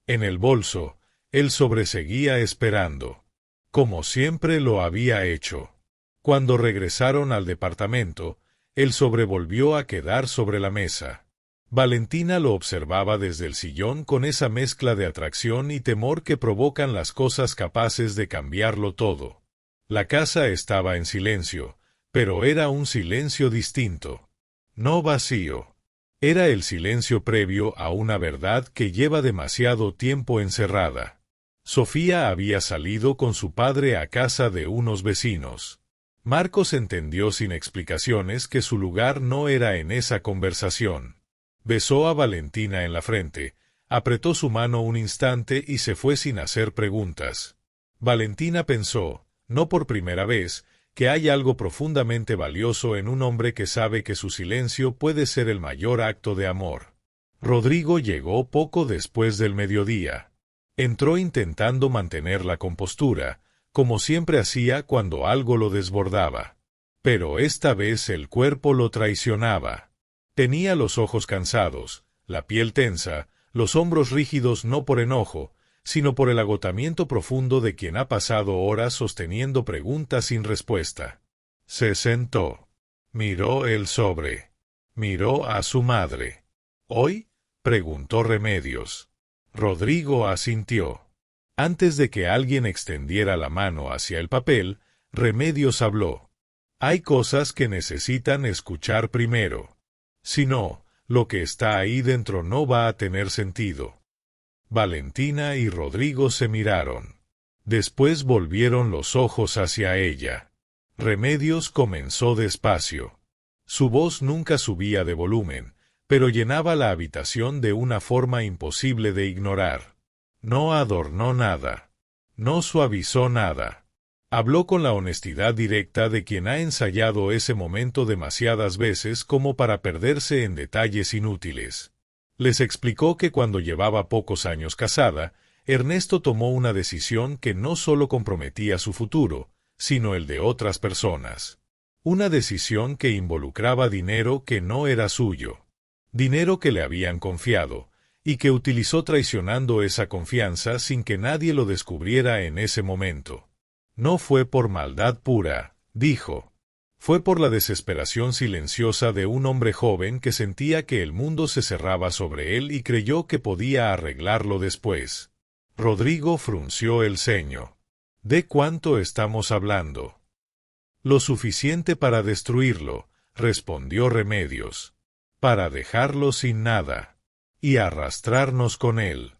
En el bolso, él sobreseguía esperando. Como siempre lo había hecho. Cuando regresaron al departamento, el sobre volvió a quedar sobre la mesa. Valentina lo observaba desde el sillón con esa mezcla de atracción y temor que provocan las cosas capaces de cambiarlo todo. La casa estaba en silencio, pero era un silencio distinto. No vacío. Era el silencio previo a una verdad que lleva demasiado tiempo encerrada. Sofía había salido con su padre a casa de unos vecinos. Marcos entendió sin explicaciones que su lugar no era en esa conversación. Besó a Valentina en la frente, apretó su mano un instante y se fue sin hacer preguntas. Valentina pensó, no por primera vez, que hay algo profundamente valioso en un hombre que sabe que su silencio puede ser el mayor acto de amor. Rodrigo llegó poco después del mediodía. Entró intentando mantener la compostura, como siempre hacía cuando algo lo desbordaba. Pero esta vez el cuerpo lo traicionaba. Tenía los ojos cansados, la piel tensa, los hombros rígidos no por enojo, sino por el agotamiento profundo de quien ha pasado horas sosteniendo preguntas sin respuesta. Se sentó. Miró el sobre. Miró a su madre. ¿Hoy?, preguntó Remedios. Rodrigo asintió. Antes de que alguien extendiera la mano hacia el papel, Remedios habló. Hay cosas que necesitan escuchar primero. Si no, lo que está ahí dentro no va a tener sentido. Valentina y Rodrigo se miraron. Después volvieron los ojos hacia ella. Remedios comenzó despacio. Su voz nunca subía de volumen, pero llenaba la habitación de una forma imposible de ignorar. No adornó nada. No suavizó nada. Habló con la honestidad directa de quien ha ensayado ese momento demasiadas veces como para perderse en detalles inútiles. Les explicó que cuando llevaba pocos años casada, Ernesto tomó una decisión que no solo comprometía su futuro, sino el de otras personas. Una decisión que involucraba dinero que no era suyo. Dinero que le habían confiado, y que utilizó traicionando esa confianza sin que nadie lo descubriera en ese momento. No fue por maldad pura, dijo. Fue por la desesperación silenciosa de un hombre joven que sentía que el mundo se cerraba sobre él y creyó que podía arreglarlo después. Rodrigo frunció el ceño. ¿De cuánto estamos hablando? Lo suficiente para destruirlo, respondió Remedios. Para dejarlo sin nada. Y arrastrarnos con él.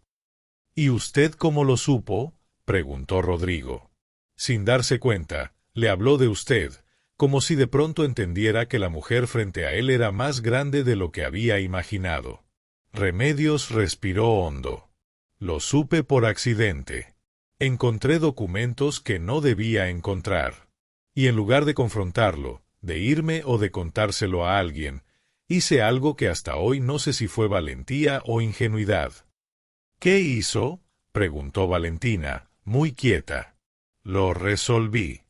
¿Y usted cómo lo supo?, preguntó Rodrigo. Sin darse cuenta, le habló de usted, como si de pronto entendiera que la mujer frente a él era más grande de lo que había imaginado. Remedios respiró hondo. Lo supe por accidente. Encontré documentos que no debía encontrar. Y en lugar de confrontarlo, de irme o de contárselo a alguien, hice algo que hasta hoy no sé si fue valentía o ingenuidad. ¿Qué hizo?, preguntó Valentina, muy quieta. Lo resolví.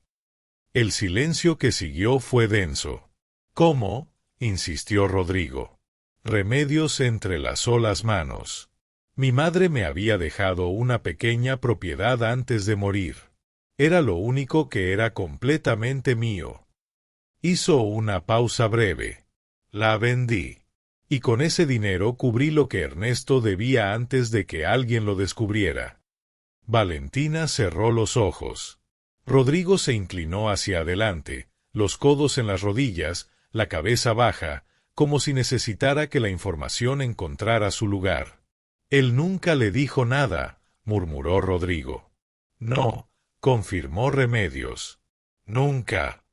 El silencio que siguió fue denso. ¿Cómo?, insistió Rodrigo. Remedios entrelazó las manos. Mi madre me había dejado una pequeña propiedad antes de morir. Era lo único que era completamente mío. Hizo una pausa breve. La vendí. Y con ese dinero cubrí lo que Ernesto debía antes de que alguien lo descubriera. Valentina cerró los ojos. Rodrigo se inclinó hacia adelante, los codos en las rodillas, la cabeza baja, como si necesitara que la información encontrara su lugar. Él nunca le dijo nada, murmuró Rodrigo. No, confirmó Remedios. Nunca.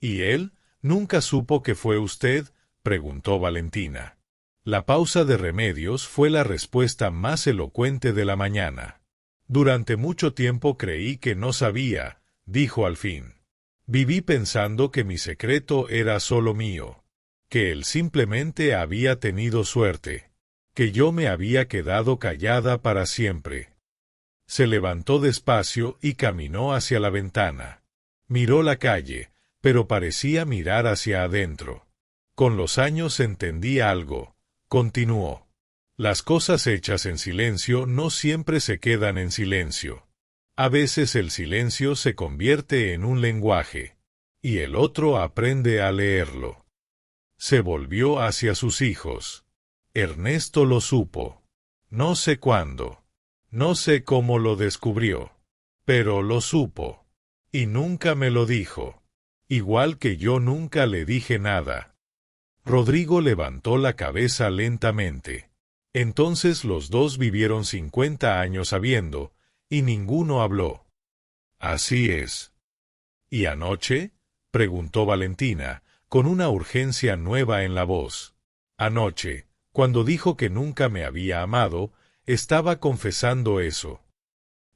¿Y él nunca supo que fue usted?, preguntó Valentina. La pausa de Remedios fue la respuesta más elocuente de la mañana. Durante mucho tiempo creí que no sabía, dijo al fin. Viví pensando que mi secreto era solo mío, que él simplemente había tenido suerte, que yo me había quedado callada para siempre. Se levantó despacio y caminó hacia la ventana. Miró la calle, pero parecía mirar hacia adentro. Con los años entendí algo, continuó. Las cosas hechas en silencio no siempre se quedan en silencio. A veces el silencio se convierte en un lenguaje, y el otro aprende a leerlo. Se volvió hacia sus hijos. Ernesto lo supo. No sé cuándo. No sé cómo lo descubrió. Pero lo supo. Y nunca me lo dijo. Igual que yo nunca le dije nada. Rodrigo levantó la cabeza lentamente. Entonces los dos vivieron 50 años sabiendo, y ninguno habló. Así es. ¿Y anoche?, preguntó Valentina, con una urgencia nueva en la voz. Anoche, cuando dijo que nunca me había amado, estaba confesando eso.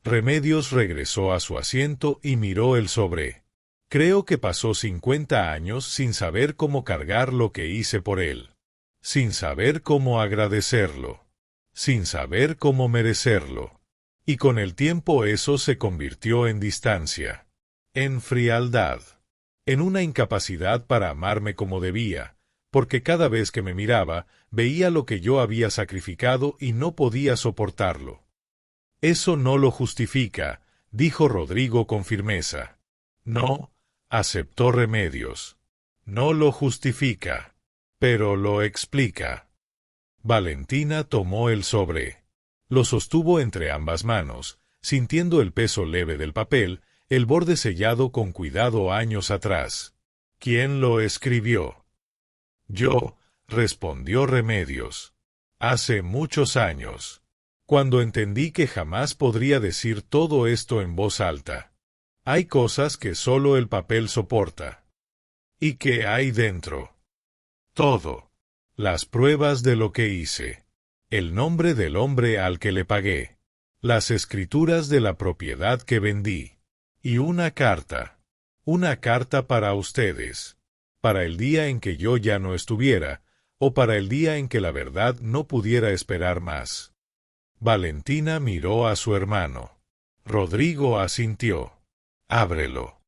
Remedios regresó a su asiento y miró el sobre. Creo que pasó 50 años sin saber cómo cargar lo que hice por él. Sin saber cómo agradecerlo. Sin saber cómo merecerlo. Y con el tiempo eso se convirtió en distancia. En frialdad. En una incapacidad para amarme como debía, porque cada vez que me miraba, veía lo que yo había sacrificado y no podía soportarlo. Eso no lo justifica, dijo Rodrigo con firmeza. No, aceptó Remedios. No lo justifica, pero lo explica. Valentina tomó el sobre. Lo sostuvo entre ambas manos, sintiendo el peso leve del papel, el borde sellado con cuidado años atrás. ¿Quién lo escribió? Yo, respondió Remedios. Hace muchos años. Cuando entendí que jamás podría decir todo esto en voz alta. Hay cosas que solo el papel soporta. ¿Y qué hay dentro? Todo. Las pruebas de lo que hice. El nombre del hombre al que le pagué. Las escrituras de la propiedad que vendí. Y una carta. Una carta para ustedes. Para el día en que yo ya no estuviera, o para el día en que la verdad no pudiera esperar más. Valentina miró a su hermano. Rodrigo asintió. «Ábrelo».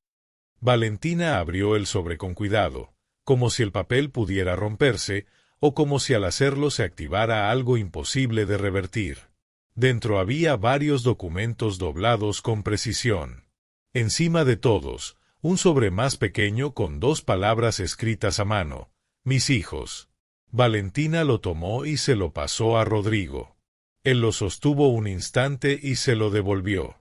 Valentina abrió el sobre con cuidado, como si el papel pudiera romperse, o como si al hacerlo se activara algo imposible de revertir. Dentro había varios documentos doblados con precisión. Encima de todos, un sobre más pequeño con 2 palabras escritas a mano: «Mis hijos». Valentina lo tomó y se lo pasó a Rodrigo. Él lo sostuvo un instante y se lo devolvió.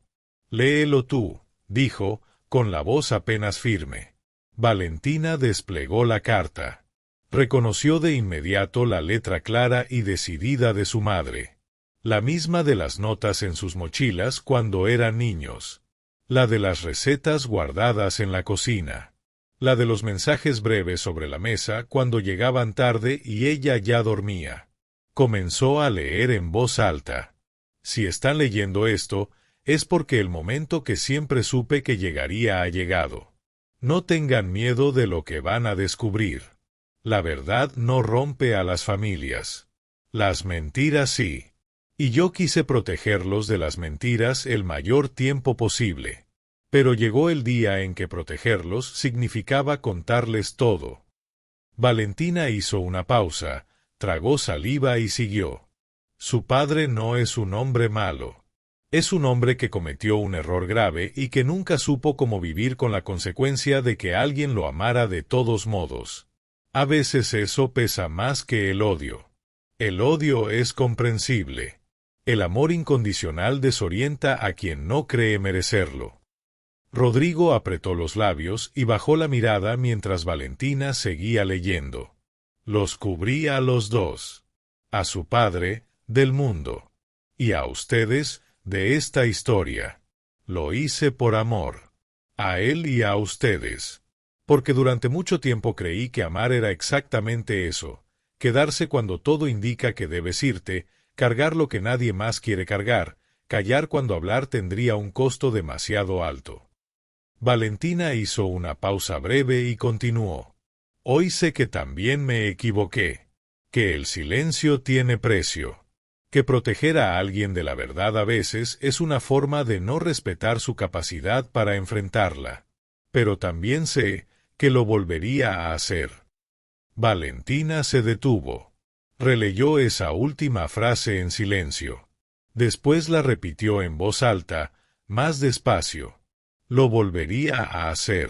«Léelo tú», dijo, con la voz apenas firme. Valentina desplegó la carta. Reconoció de inmediato la letra clara y decidida de su madre. La misma de las notas en sus mochilas cuando eran niños. La de las recetas guardadas en la cocina. La de los mensajes breves sobre la mesa cuando llegaban tarde y ella ya dormía. Comenzó a leer en voz alta. «Si están leyendo esto, es porque el momento que siempre supe que llegaría ha llegado. No tengan miedo de lo que van a descubrir. La verdad no rompe a las familias. Las mentiras sí. Y yo quise protegerlos de las mentiras el mayor tiempo posible. Pero llegó el día en que protegerlos significaba contarles todo». Valentina hizo una pausa, tragó saliva y siguió. «Su padre no es un hombre malo. Es un hombre que cometió un error grave y que nunca supo cómo vivir con la consecuencia de que alguien lo amara de todos modos. A veces eso pesa más que el odio. El odio es comprensible. El amor incondicional desorienta a quien no cree merecerlo». Rodrigo apretó los labios y bajó la mirada mientras Valentina seguía leyendo. «Los cubrí a los dos. A su padre, del mundo. Y a ustedes, de esta historia. Lo hice por amor. A él y a ustedes. Porque durante mucho tiempo creí que amar era exactamente eso. Quedarse cuando todo indica que debes irte, cargar lo que nadie más quiere cargar, callar cuando hablar tendría un costo demasiado alto». Valentina hizo una pausa breve y continuó. «Hoy sé que también me equivoqué. Que el silencio tiene precio. Que proteger a alguien de la verdad a veces es una forma de no respetar su capacidad para enfrentarla. Pero también sé que lo volvería a hacer». Valentina se detuvo. Releyó esa última frase en silencio. Después la repitió en voz alta, más despacio. «Lo volvería a hacer».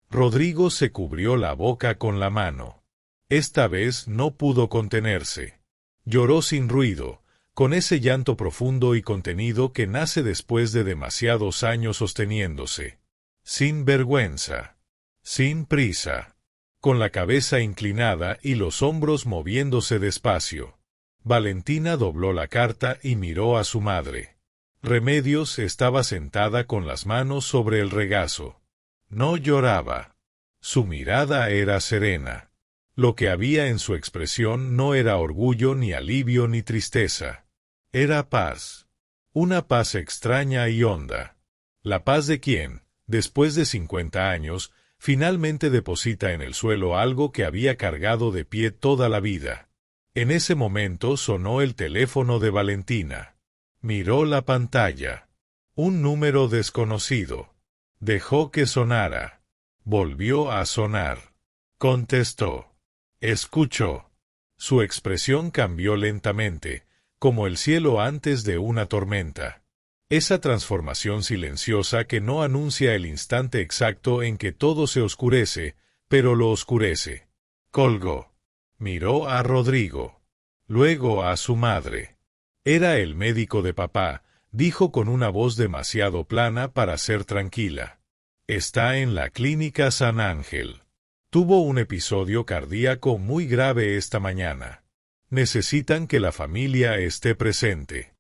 Rodrigo se cubrió la boca con la mano. Esta vez no pudo contenerse. Lloró sin ruido, con ese llanto profundo y contenido que nace después de demasiados años sosteniéndose. Sin vergüenza. Sin prisa. Con la cabeza inclinada y los hombros moviéndose despacio. Valentina dobló la carta y miró a su madre. Remedios estaba sentada con las manos sobre el regazo. No lloraba. Su mirada era serena. Lo que había en su expresión no era orgullo ni alivio ni tristeza. Era paz. Una paz extraña y honda. La paz de quien, después de 50 años, finalmente deposita en el suelo algo que había cargado de pie toda la vida. En ese momento sonó el teléfono de Valentina. Miró la pantalla. Un número desconocido. Dejó que sonara. Volvió a sonar. Contestó. Escuchó. Su expresión cambió lentamente, como el cielo antes de una tormenta. Esa transformación silenciosa que no anuncia el instante exacto en que todo se oscurece, pero lo oscurece. Colgó. Miró a Rodrigo. Luego a su madre. Era el médico de papá, dijo con una voz demasiado plana para ser tranquila. Está en la clínica San Ángel. Tuvo un episodio cardíaco muy grave esta mañana. Necesitan que la familia esté presente.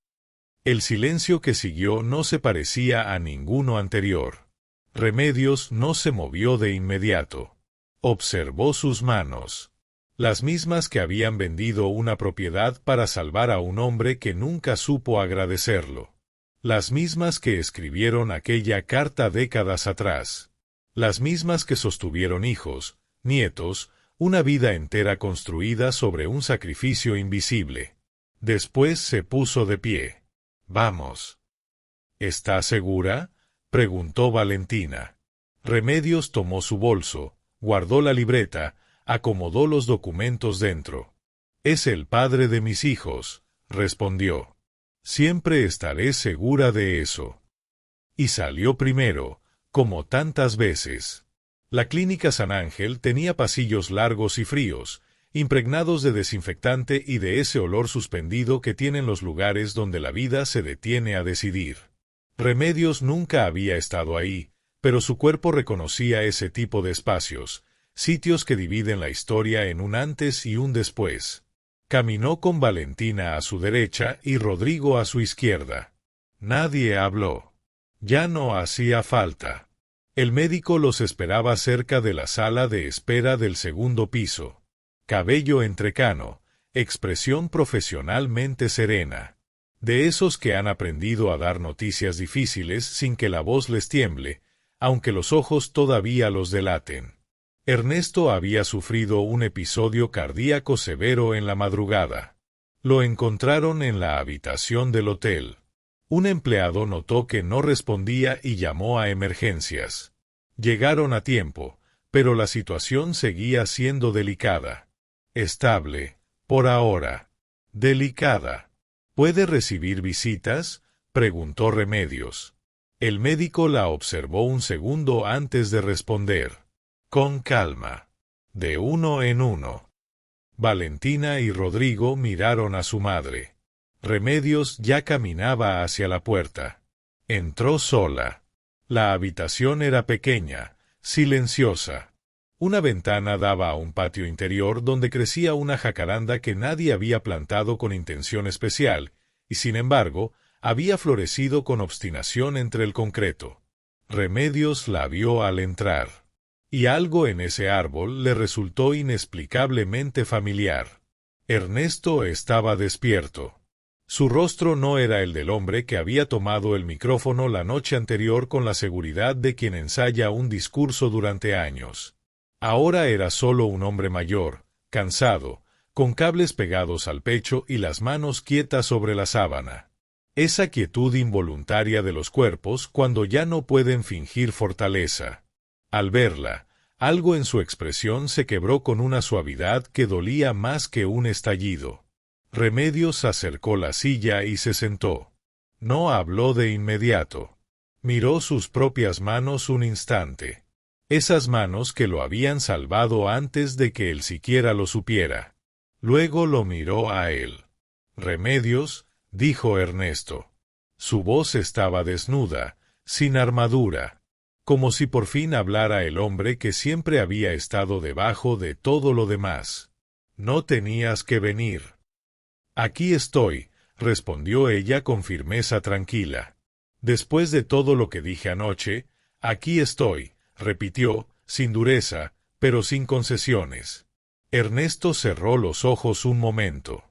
El silencio que siguió no se parecía a ninguno anterior. Remedios no se movió de inmediato. Observó sus manos. Las mismas que habían vendido una propiedad para salvar a un hombre que nunca supo agradecerlo. Las mismas que escribieron aquella carta décadas atrás. Las mismas que sostuvieron hijos, nietos, una vida entera construida sobre un sacrificio invisible. Después se puso de pie. Vamos. ¿Está segura?, preguntó Valentina. Remedios tomó su bolso, guardó la libreta, acomodó los documentos dentro. Es el padre de mis hijos, respondió. Siempre estaré segura de eso. Y salió primero, como tantas veces. La clínica San Ángel tenía pasillos largos y fríos, impregnados de desinfectante y de ese olor suspendido que tienen los lugares donde la vida se detiene a decidir. Remedios nunca había estado ahí, pero su cuerpo reconocía ese tipo de espacios, sitios que dividen la historia en un antes y un después. Caminó con Valentina a su derecha y Rodrigo a su izquierda. Nadie habló. Ya no hacía falta. El médico los esperaba cerca de la sala de espera del segundo piso. Cabello entrecano, expresión profesionalmente serena. De esos que han aprendido a dar noticias difíciles sin que la voz les tiemble, aunque los ojos todavía los delaten. Ernesto había sufrido un episodio cardíaco severo en la madrugada. Lo encontraron en la habitación del hotel. Un empleado notó que no respondía y llamó a emergencias. Llegaron a tiempo, pero la situación seguía siendo delicada. Estable, por ahora. Delicada. ¿Puede recibir visitas?, preguntó Remedios. El médico la observó un segundo antes de responder. Con calma. De uno en uno. Valentina y Rodrigo miraron a su madre. Remedios ya caminaba hacia la puerta. Entró sola. La habitación era pequeña, silenciosa. Una ventana daba a un patio interior donde crecía una jacaranda que nadie había plantado con intención especial, y sin embargo, había florecido con obstinación entre el concreto. Remedios la vio al entrar. Y algo en ese árbol le resultó inexplicablemente familiar. Ernesto estaba despierto. Su rostro no era el del hombre que había tomado el micrófono la noche anterior con la seguridad de quien ensaya un discurso durante años. Ahora era solo un hombre mayor, cansado, con cables pegados al pecho y las manos quietas sobre la sábana. Esa quietud involuntaria de los cuerpos cuando ya no pueden fingir fortaleza. Al verla, algo en su expresión se quebró con una suavidad que dolía más que un estallido. Remedios acercó la silla y se sentó. No habló de inmediato. Miró sus propias manos un instante. Esas manos que lo habían salvado antes de que él siquiera lo supiera. Luego lo miró a él. Remedios, dijo Ernesto. Su voz estaba desnuda, sin armadura, como si por fin hablara el hombre que siempre había estado debajo de todo lo demás. No tenías que venir. Aquí estoy, respondió ella con firmeza tranquila. Después de todo lo que dije anoche, aquí estoy, repitió, sin dureza, pero sin concesiones. Ernesto cerró los ojos un momento.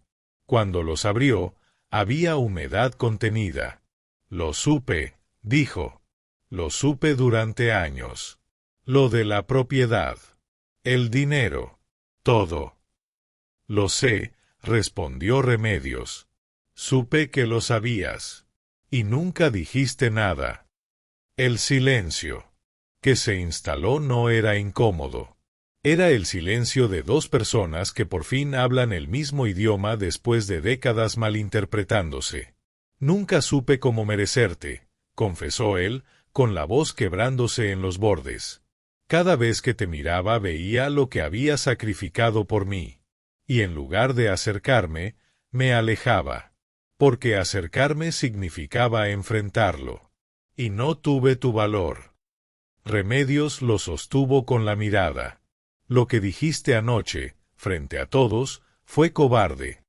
Cuando los abrió, había humedad contenida. Lo supe, dijo. Lo supe durante años. Lo de la propiedad. El dinero. Todo. Lo sé, respondió Remedios. Supe que lo sabías. Y nunca dijiste nada. El silencio que se instaló no era incómodo. Era el silencio de dos personas que por fin hablan el mismo idioma después de décadas malinterpretándose. Nunca supe cómo merecerte, confesó él, con la voz quebrándose en los bordes. Cada vez que te miraba veía lo que había sacrificado por mí. Y en lugar de acercarme, me alejaba. Porque acercarme significaba enfrentarlo. Y no tuve tu valor. Remedios lo sostuvo con la mirada. Lo que dijiste anoche, frente a todos, fue cobarde.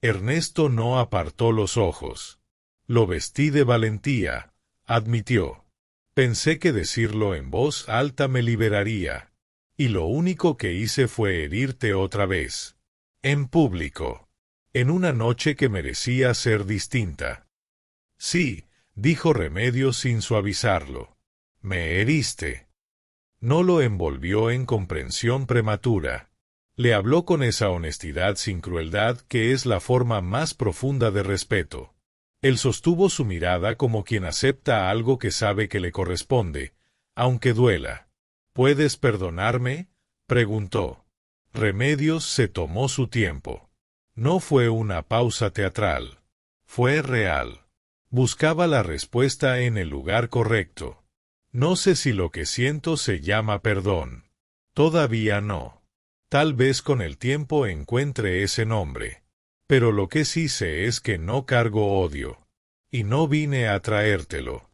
Ernesto no apartó los ojos. Lo vestí de valentía, admitió. Pensé que decirlo en voz alta me liberaría. Y lo único que hice fue herirte otra vez. En público. En una noche que merecía ser distinta. Sí, dijo Remedios sin suavizarlo. Me heriste. No lo envolvió en comprensión prematura. Le habló con esa honestidad sin crueldad que es la forma más profunda de respeto. Él sostuvo su mirada como quien acepta algo que sabe que le corresponde, aunque duela. ¿Puedes perdonarme?, preguntó. Remedios se tomó su tiempo. No fue una pausa teatral. Fue real. Buscaba la respuesta en el lugar correcto. No sé si lo que siento se llama perdón. Todavía no. Tal vez con el tiempo encuentre ese nombre. Pero lo que sí sé es que no cargo odio. Y no vine a traértelo.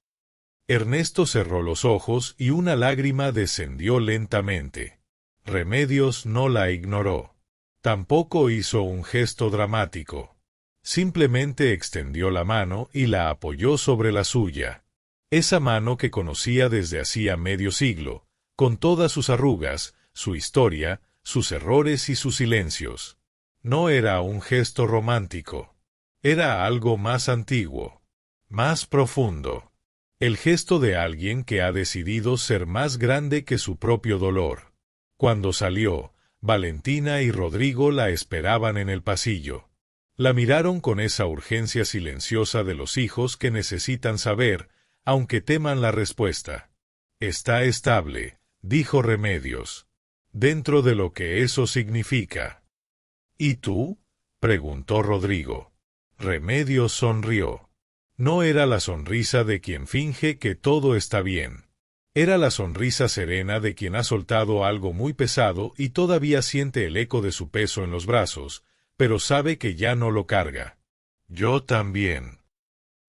Ernesto cerró los ojos y una lágrima descendió lentamente. Remedios no la ignoró. Tampoco hizo un gesto dramático. Simplemente extendió la mano y la apoyó sobre la suya. Esa mano que conocía desde hacía medio siglo, con todas sus arrugas, su historia, sus errores y sus silencios. No era un gesto romántico. Era algo más antiguo, más profundo. El gesto de alguien que ha decidido ser más grande que su propio dolor. Cuando salió, Valentina y Rodrigo la esperaban en el pasillo. La miraron con esa urgencia silenciosa de los hijos que necesitan saber, aunque teman la respuesta. Está estable, dijo Remedios. Dentro de lo que eso significa. ¿Y tú?, preguntó Rodrigo. Remedios sonrió. No era la sonrisa de quien finge que todo está bien. Era la sonrisa serena de quien ha soltado algo muy pesado y todavía siente el eco de su peso en los brazos, pero sabe que ya no lo carga. Yo también.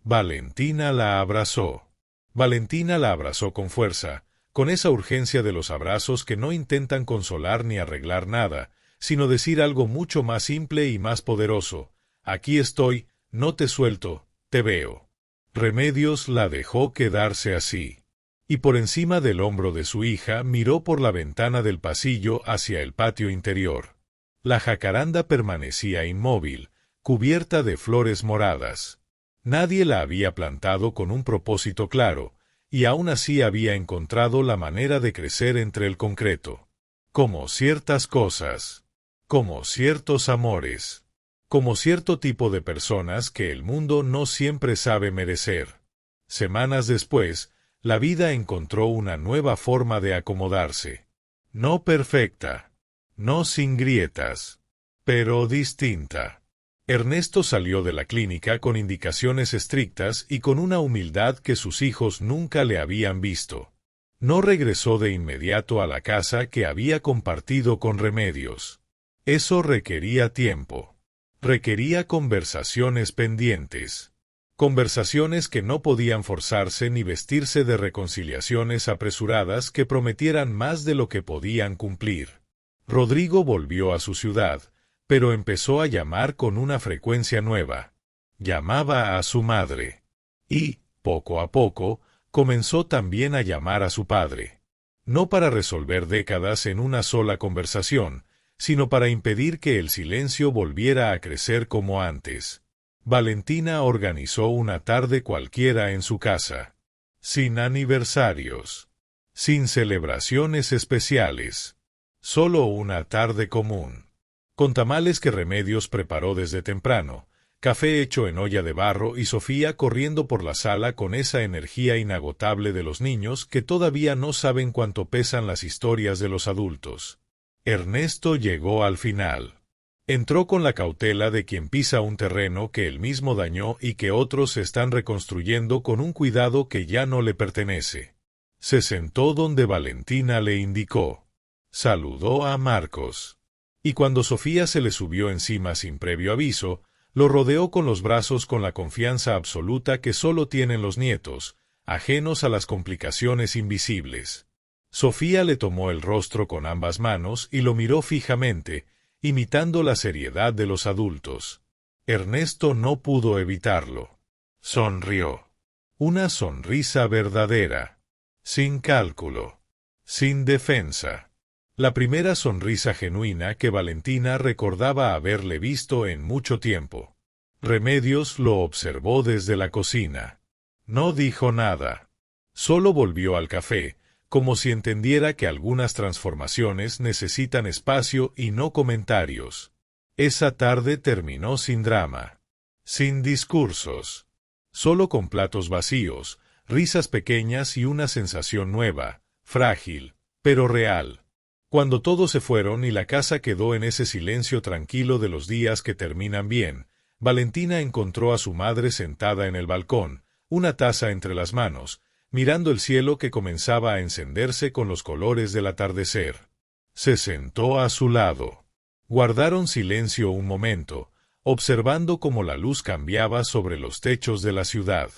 Valentina la abrazó. Valentina la abrazó con fuerza, con esa urgencia de los abrazos que no intentan consolar ni arreglar nada, sino decir algo mucho más simple y más poderoso. Aquí estoy, no te suelto, te veo. Remedios la dejó quedarse así. Y por encima del hombro de su hija miró por la ventana del pasillo hacia el patio interior. La jacaranda permanecía inmóvil, cubierta de flores moradas. Nadie la había plantado con un propósito claro, y aún así había encontrado la manera de crecer entre el concreto. Como ciertas cosas. Como ciertos amores. Como cierto tipo de personas que el mundo no siempre sabe merecer. Semanas después, la vida encontró una nueva forma de acomodarse. No perfecta. No sin grietas. Pero distinta. Ernesto salió de la clínica con indicaciones estrictas y con una humildad que sus hijos nunca le habían visto. No regresó de inmediato a la casa que había compartido con Remedios. Eso requería tiempo. Requería conversaciones pendientes. Conversaciones que no podían forzarse ni vestirse de reconciliaciones apresuradas que prometieran más de lo que podían cumplir. Rodrigo volvió a su ciudad, pero empezó a llamar con una frecuencia nueva. Llamaba a su madre. Y, poco a poco, comenzó también a llamar a su padre. No para resolver décadas en una sola conversación, sino para impedir que el silencio volviera a crecer como antes. Valentina organizó una tarde cualquiera en su casa. Sin aniversarios. Sin celebraciones especiales. Solo una tarde común. Con tamales que Remedios preparó desde temprano, café hecho en olla de barro y Sofía corriendo por la sala con esa energía inagotable de los niños que todavía no saben cuánto pesan las historias de los adultos. Ernesto llegó al final. Entró con la cautela de quien pisa un terreno que él mismo dañó y que otros están reconstruyendo con un cuidado que ya no le pertenece. Se sentó donde Valentina le indicó. Saludó a Marcos. Y cuando Sofía se le subió encima sin previo aviso, lo rodeó con los brazos con la confianza absoluta que solo tienen los nietos, ajenos a las complicaciones invisibles. Sofía le tomó el rostro con ambas manos y lo miró fijamente, imitando la seriedad de los adultos. Ernesto no pudo evitarlo. Sonrió. Una sonrisa verdadera. Sin cálculo. Sin defensa. La primera sonrisa genuina que Valentina recordaba haberle visto en mucho tiempo. Remedios lo observó desde la cocina. No dijo nada. Solo volvió al café, como si entendiera que algunas transformaciones necesitan espacio y no comentarios. Esa tarde terminó sin drama, sin discursos, solo con platos vacíos, risas pequeñas y una sensación nueva, frágil, pero real. Cuando todos se fueron y la casa quedó en ese silencio tranquilo de los días que terminan bien, Valentina encontró a su madre sentada en el balcón, una taza entre las manos, mirando el cielo que comenzaba a encenderse con los colores del atardecer. Se sentó a su lado. Guardaron silencio un momento, observando cómo la luz cambiaba sobre los techos de la ciudad.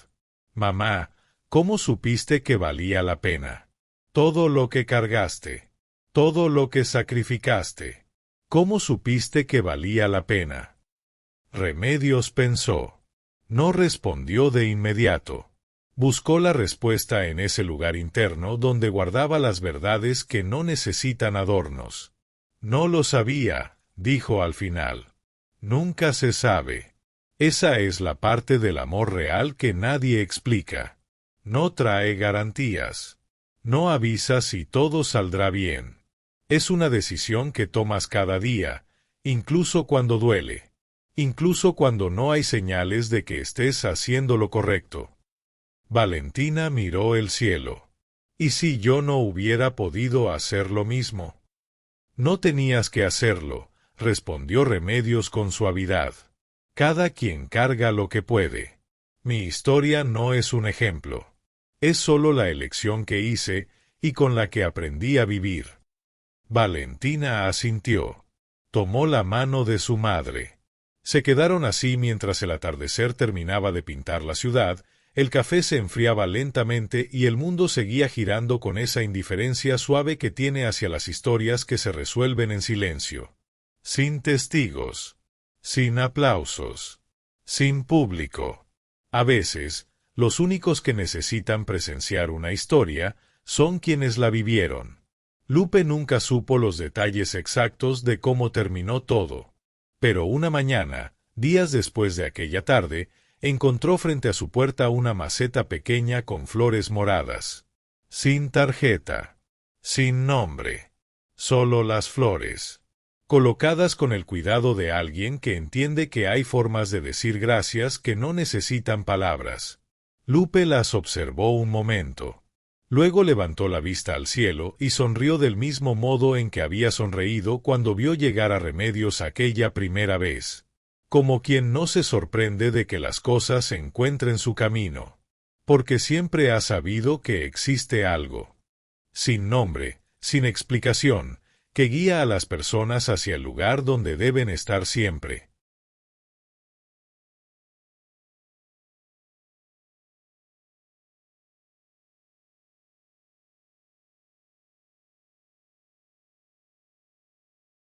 «Mamá, ¿cómo supiste que valía la pena? Todo lo que cargaste, todo lo que sacrificaste. ¿Cómo supiste que valía la pena?» Remedios pensó. No respondió de inmediato. Buscó la respuesta en ese lugar interno donde guardaba las verdades que no necesitan adornos. «No lo sabía», dijo al final. «Nunca se sabe. Esa es la parte del amor real que nadie explica. No trae garantías. No avisa si todo saldrá bien. Es una decisión que tomas cada día, incluso cuando duele, incluso cuando no hay señales de que estés haciendo lo correcto». Valentina miró el cielo. «¿Y si yo no hubiera podido hacer lo mismo?» «No tenías que hacerlo», respondió Remedios con suavidad. «Cada quien carga lo que puede. Mi historia no es un ejemplo. Es solo la elección que hice y con la que aprendí a vivir». Valentina asintió. Tomó la mano de su madre. Se quedaron así mientras el atardecer terminaba de pintar la ciudad. El café se enfriaba lentamente y el mundo seguía girando con esa indiferencia suave que tiene hacia las historias que se resuelven en silencio. Sin testigos, sin aplausos, sin público. A veces, los únicos que necesitan presenciar una historia son quienes la vivieron. Lupe nunca supo los detalles exactos de cómo terminó todo. Pero una mañana, días después de aquella tarde, encontró frente a su puerta una maceta pequeña con flores moradas. Sin tarjeta, sin nombre, solo las flores, colocadas con el cuidado de alguien que entiende que hay formas de decir gracias que no necesitan palabras. Lupe las observó un momento. Luego levantó la vista al cielo y sonrió del mismo modo en que había sonreído cuando vio llegar a Remedios aquella primera vez. Como quien no se sorprende de que las cosas encuentren su camino, porque siempre ha sabido que existe algo, sin nombre, sin explicación, que guía a las personas hacia el lugar donde deben estar siempre.